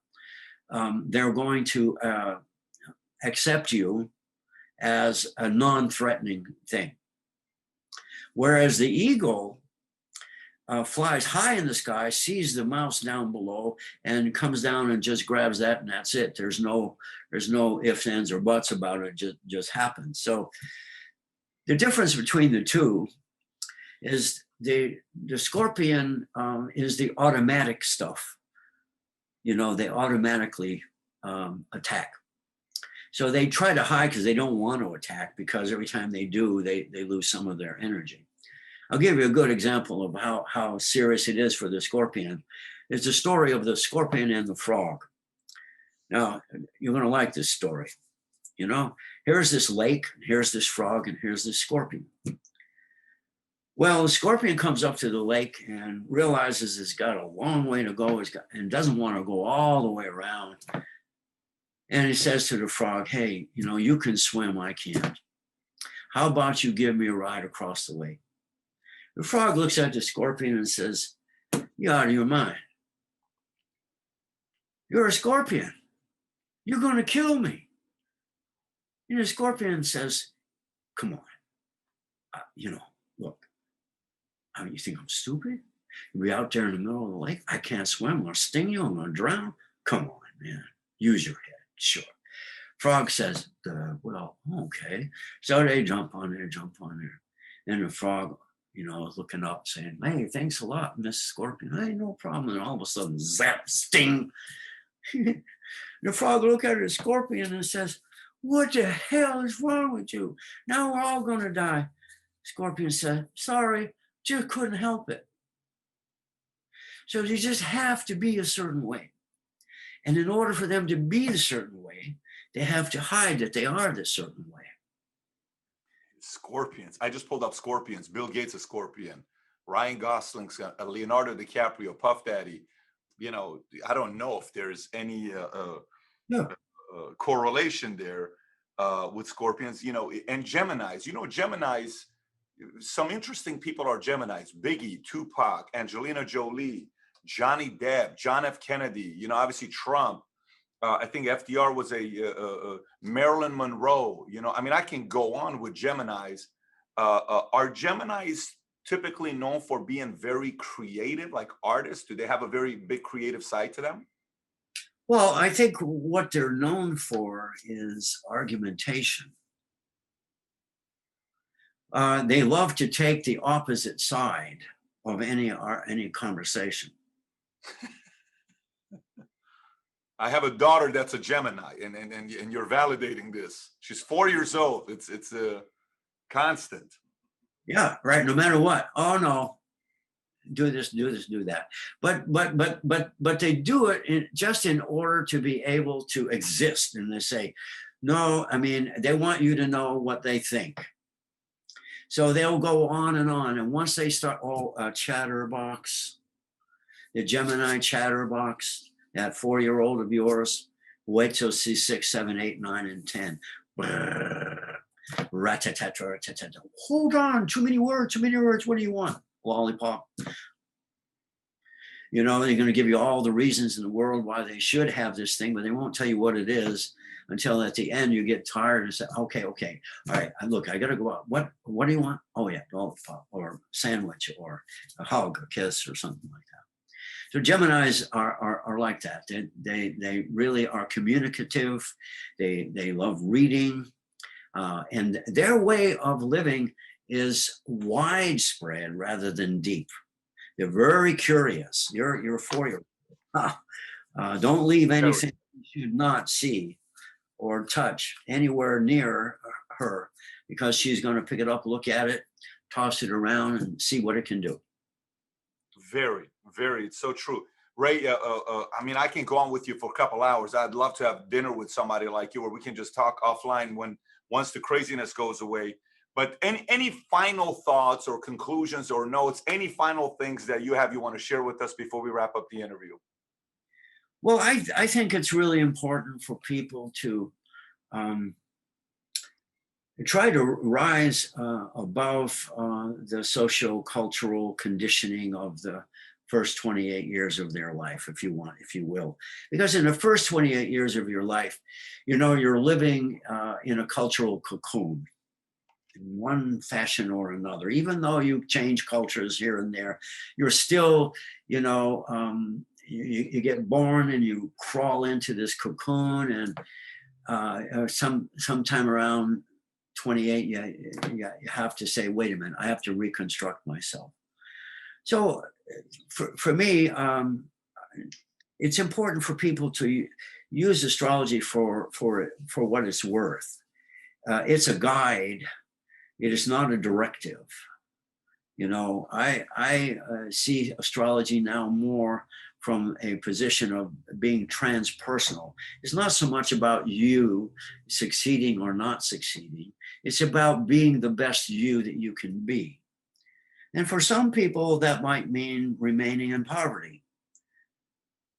they're going to accept you as a non-threatening thing. Whereas the eagle flies high in the sky, sees the mouse down below, and comes down and just grabs that, and that's it. There's no ifs, ands, or buts about it. It just happens. So the difference between the two is the Scorpion is the automatic stuff. You know, they automatically attack. So they try to hide because they don't want to attack, because every time they do, they lose some of their energy. I'll give you a good example of how serious it is for the Scorpion. It's the story of the Scorpion and the frog. Now, you're going to like this story. You know, here's this lake, here's this frog, and here's this Scorpion. Well, the Scorpion comes up to the lake and realizes it's got a long way to go and doesn't want to go all the way around. And he says to the frog, hey, you know, you can swim, I can't. How about you give me a ride across the lake? The frog looks at the Scorpion and says, you're out of your mind. You're a Scorpion. You're going to kill me. And the Scorpion says, come on, you know, look, you think I'm stupid? You'll be out there in the middle of the lake. I can't swim. I'm going to sting you. I'm going to drown. Come on, man. Use your head. Sure. Frog says, well, okay. So they jump on there. And the frog, you know, is looking up saying, hey, thanks a lot, Miss Scorpion. Hey, no problem. And all of a sudden, zap, sting. The frog looks at the Scorpion and says, what the hell is wrong with you? Now we're all going to die. Scorpion said, sorry, just couldn't help it. So they just have to be a certain way. And in order for them to be a certain way, they have to hide that they are this certain way. Scorpions. I just pulled up Scorpions. Bill Gates a Scorpion. Ryan Gosling's Leonardo DiCaprio, Puff Daddy. You know, I don't know if there's any correlation there with Scorpions, you know, and Geminis. You know, Geminis, some interesting people are Geminis. Biggie, Tupac, Angelina Jolie, Johnny Depp, John F. Kennedy, you know, obviously Trump. I think FDR was a Marilyn Monroe. You know, I mean, I can go on with Geminis. Are Geminis typically known for being very creative, like artists? Do they have a very big creative side to them? Well, I think what they're known for is argumentation. They love to take the opposite side of any conversation. I have a daughter that's a Gemini, and you're validating this. She's 4 years old. It's a constant. Yeah, right. No matter what. Oh no, do this, do that. But they do it just in order to be able to exist. And they say, no, I mean, they want you to know what they think. So they'll go on. And once they start, chatterbox, the Gemini chatterbox, that 4-year-old of yours, wait till see 6, 7, 8, 9, and 10. Rat-a-tat-tat-tat-tat. Hold on, too many words. What do you want? Lollipop. You know, they're going to give you all the reasons in the world why they should have this thing, but they won't tell you what it is until at the end you get tired and say, okay. All right, look, I got to go out. What do you want? Oh, yeah, lollipop or sandwich or a hug, a kiss or something like that. So Geminis are like that. They really are communicative. They love reading. And their way of living is widespread rather than deep. They're very curious. You're a 4-year-old. Don't leave anything you should not see or touch anywhere near her, because she's going to pick it up, look at it, toss it around, and see what it can do. Very, very, it's so true. Ray, I mean, I can go on with you for a couple hours. I'd love to have dinner with somebody like you, where we can just talk offline once the craziness goes away. But any final thoughts or conclusions or notes, any final things that you want to share with us before we wrap up the interview? Well, I think it's really important for people to try to rise above the socio-cultural conditioning of the first 28 years of their life, if you will. Because in the first 28 years of your life, you're living in a cultural cocoon in one fashion or another. Even though you change cultures here and there, you're still, you get born and you crawl into this cocoon, and sometime around 28, you have to say, wait a minute, I have to reconstruct myself. So for me, it's important for people to use astrology for what it's worth. It's a guide. It is not a directive. I see astrology now more from a position of being transpersonal. It's not so much about you succeeding or not succeeding. It's about being the best you that you can be. And for some people, that might mean remaining in poverty.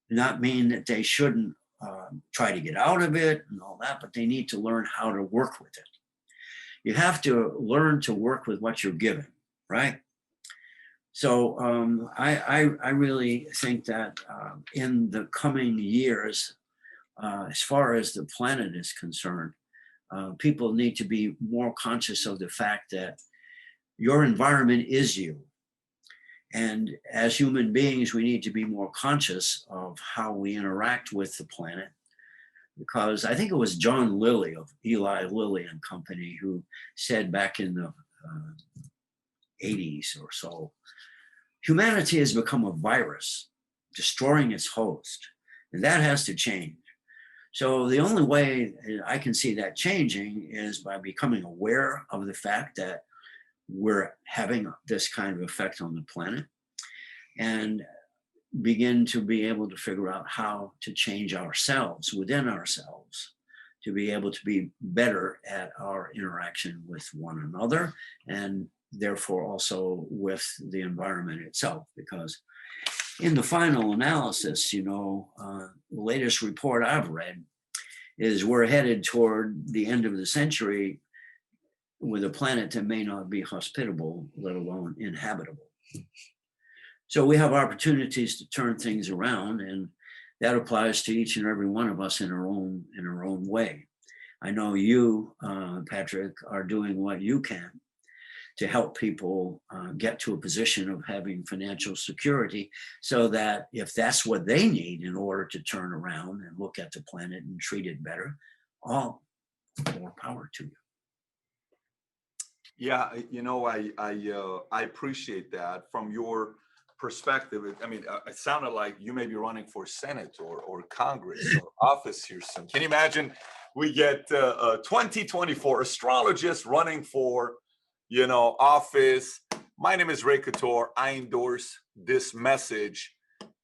Not mean that they shouldn't try to get out of it and all that, but they need to learn how to work with it. You have to learn to work with what you're given, right? So I really think that in the coming years, as far as the planet is concerned, people need to be more conscious of the fact that your environment is you. And as human beings, we need to be more conscious of how we interact with the planet. Because I think it was John Lilly of Eli Lilly and Company who said back in the 80s or so, humanity has become a virus, destroying its host, and that has to change. So the only way I can see that changing is by becoming aware of the fact that we're having this kind of effect on the planet, and begin to be able to figure out how to change ourselves within ourselves to be able to be better at our interaction with one another, and therefore also with the environment itself. Because in the final analysis, the latest report I've read is we're headed toward the end of the century with a planet that may not be hospitable, let alone inhabitable. So we have opportunities to turn things around, and that applies to each and every one of us in our own way. I know you, Patrick, are doing what you can to help people get to a position of having financial security, so that if that's what they need in order to turn around and look at the planet and treat it better, all more power to you. Yeah, I appreciate that from your perspective. I mean, it sounded like you may be running for Senate or Congress or office here soon. Can you imagine? We get 2024 astrologists running for, office. My name is Ray Couture. I endorse this message,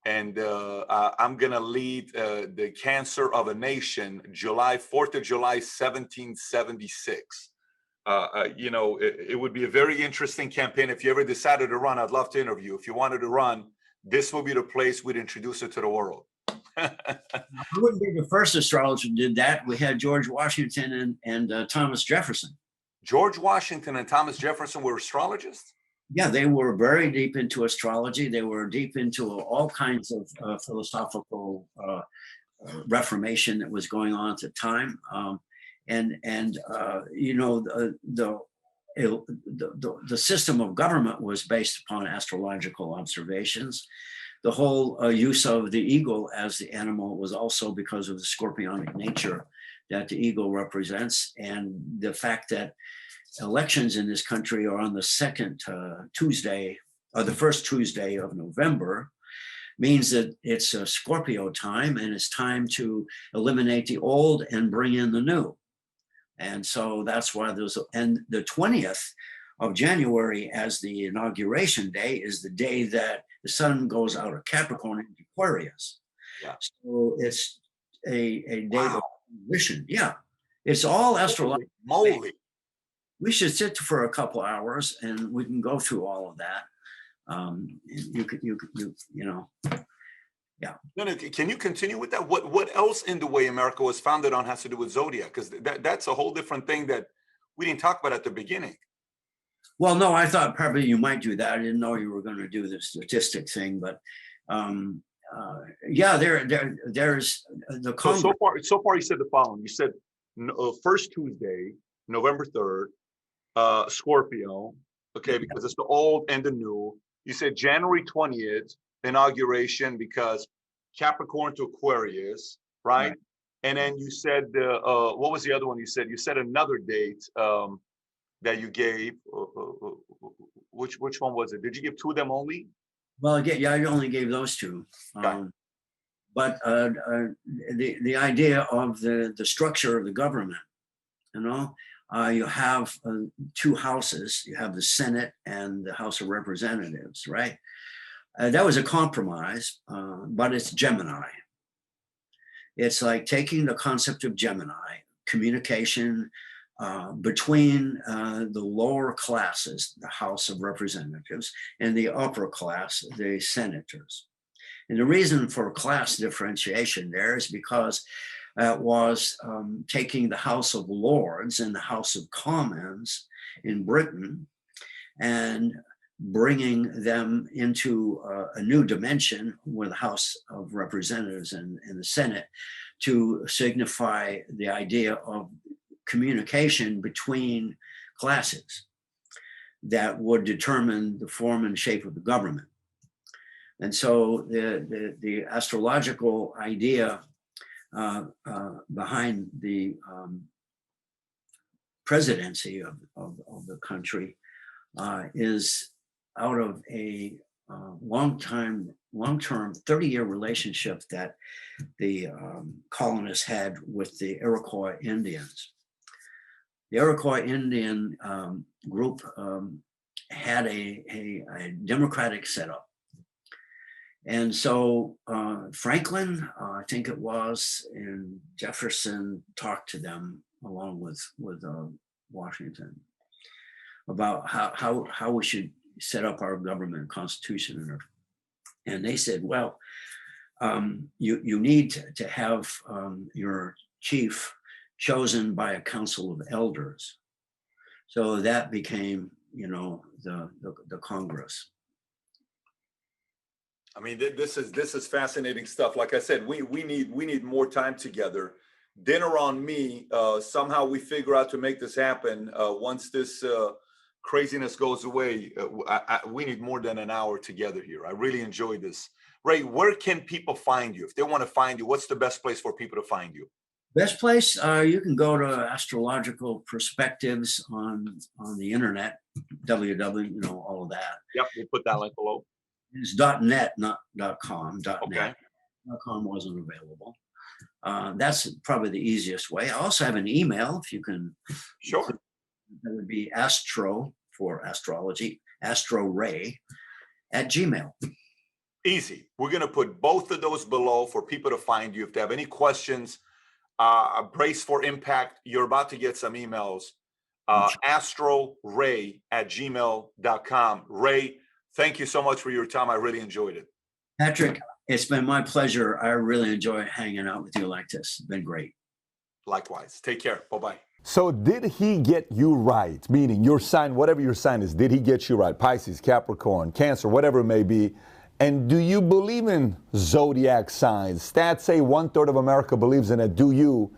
and I'm gonna lead the Cancer of a Nation, 4th of July, 1776. It would be a very interesting campaign. If you ever decided to run, I'd love to interview. If you wanted to run, this will be the place we'd introduce it to the world. I wouldn't be the first astrologer who did that. We had George Washington and Thomas Jefferson. George Washington and Thomas Jefferson were astrologists? Yeah, they were very deep into astrology. They were deep into all kinds of philosophical reformation that was going on at the time. The system of government was based upon astrological observations. The whole use of the eagle as the animal was also because of the scorpionic nature that the eagle represents, and the fact that elections in this country are on the second Tuesday, or the first Tuesday of November, means that it's a Scorpio time, and it's time to eliminate the old and bring in the new. And so that's why there's, and the 20th of January as the inauguration day is the day that the sun goes out of Capricorn into Aquarius. Yeah. So it's a day Wow. of transition. Yeah. It's all astrological. Moly. We should sit for a couple hours and we can go through all of that. You know, yeah. No, can you continue with that? What else in the way America was founded on has to do with zodiac? Because that's a whole different thing that we didn't talk about at the beginning. Well, no, I thought probably you might do that. I didn't know you were going to do the statistic thing, but yeah, there's the Congress. So far, you said the following. You said first Tuesday, November 3rd, Scorpio, okay, because it's the old and the new. You said January 20th, inauguration, because Capricorn to Aquarius, right? And then you said, what was the other one you said? You said another date that you gave. Which one was it? Did you give two of them only? Well, yeah, I only gave those two. But the idea of the structure of the government, you know, you have two houses. You have the Senate and the House of Representatives, right? That was a compromise, but it's Gemini. It's like taking the concept of Gemini, communication between the lower classes, the House of Representatives, and the upper class, the senators. And the reason for class differentiation there is because it was taking the House of Lords and the House of Commons in Britain and bringing them into a new dimension with the House of Representatives and the Senate to signify the idea of communication between classes that would determine the form and shape of the government. And so the astrological idea behind the presidency of the country is out of a long-term 30-year relationship that the colonists had with the Iroquois Indians. The Iroquois Indian group had a democratic setup. And so Franklin, I think it was, and Jefferson talked to them along with Washington about how we should set up our government constitution. And they said, well, you need to have your chief chosen by a council of elders. So that became, you know, the Congress. I mean, this is fascinating stuff. Like I said, we need more time together. Dinner on me. Somehow we figure out to make this happen. Once this craziness goes away, we need more than an hour together here. I really enjoyed this. Ray, where can people find you? If they want to find you, what's the best place for people to find you? Best place, you can go to Astrological Perspectives on the internet, www, you know, all of that. Yep, we'll put that link below. It's .net, not .com. Okay. .net. .com wasn't available. That's probably the easiest way. I also have an email, if you can. Sure. That would be astro for astrology, astroray @gmail. Easy. We're going to put both of those below for people to find you. If they have any questions, brace for impact. You're about to get some emails. Astroray @gmail.com. Ray, thank you so much for your time. I really enjoyed it. Patrick, it's been my pleasure. I really enjoy hanging out with you like this. It's been great. Likewise. Take care. Bye-bye. So did he get you right? Meaning your sign, whatever your sign is, did he get you right? Pisces, Capricorn, Cancer, whatever it may be. And do you believe in zodiac signs? Stats say 1/3 of America believes in it. Do you?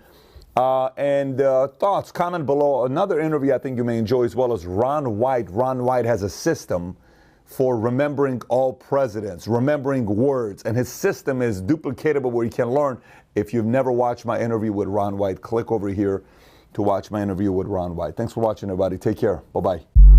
Thoughts, comment below. Another interview I think you may enjoy as well is Ron White. Ron White has a system for remembering all presidents, remembering words, and his system is duplicatable where you can learn. If you've never watched my interview with Ron White, click over here to watch my interview with Ron White. Thanks for watching, everybody. Take care. Bye-bye.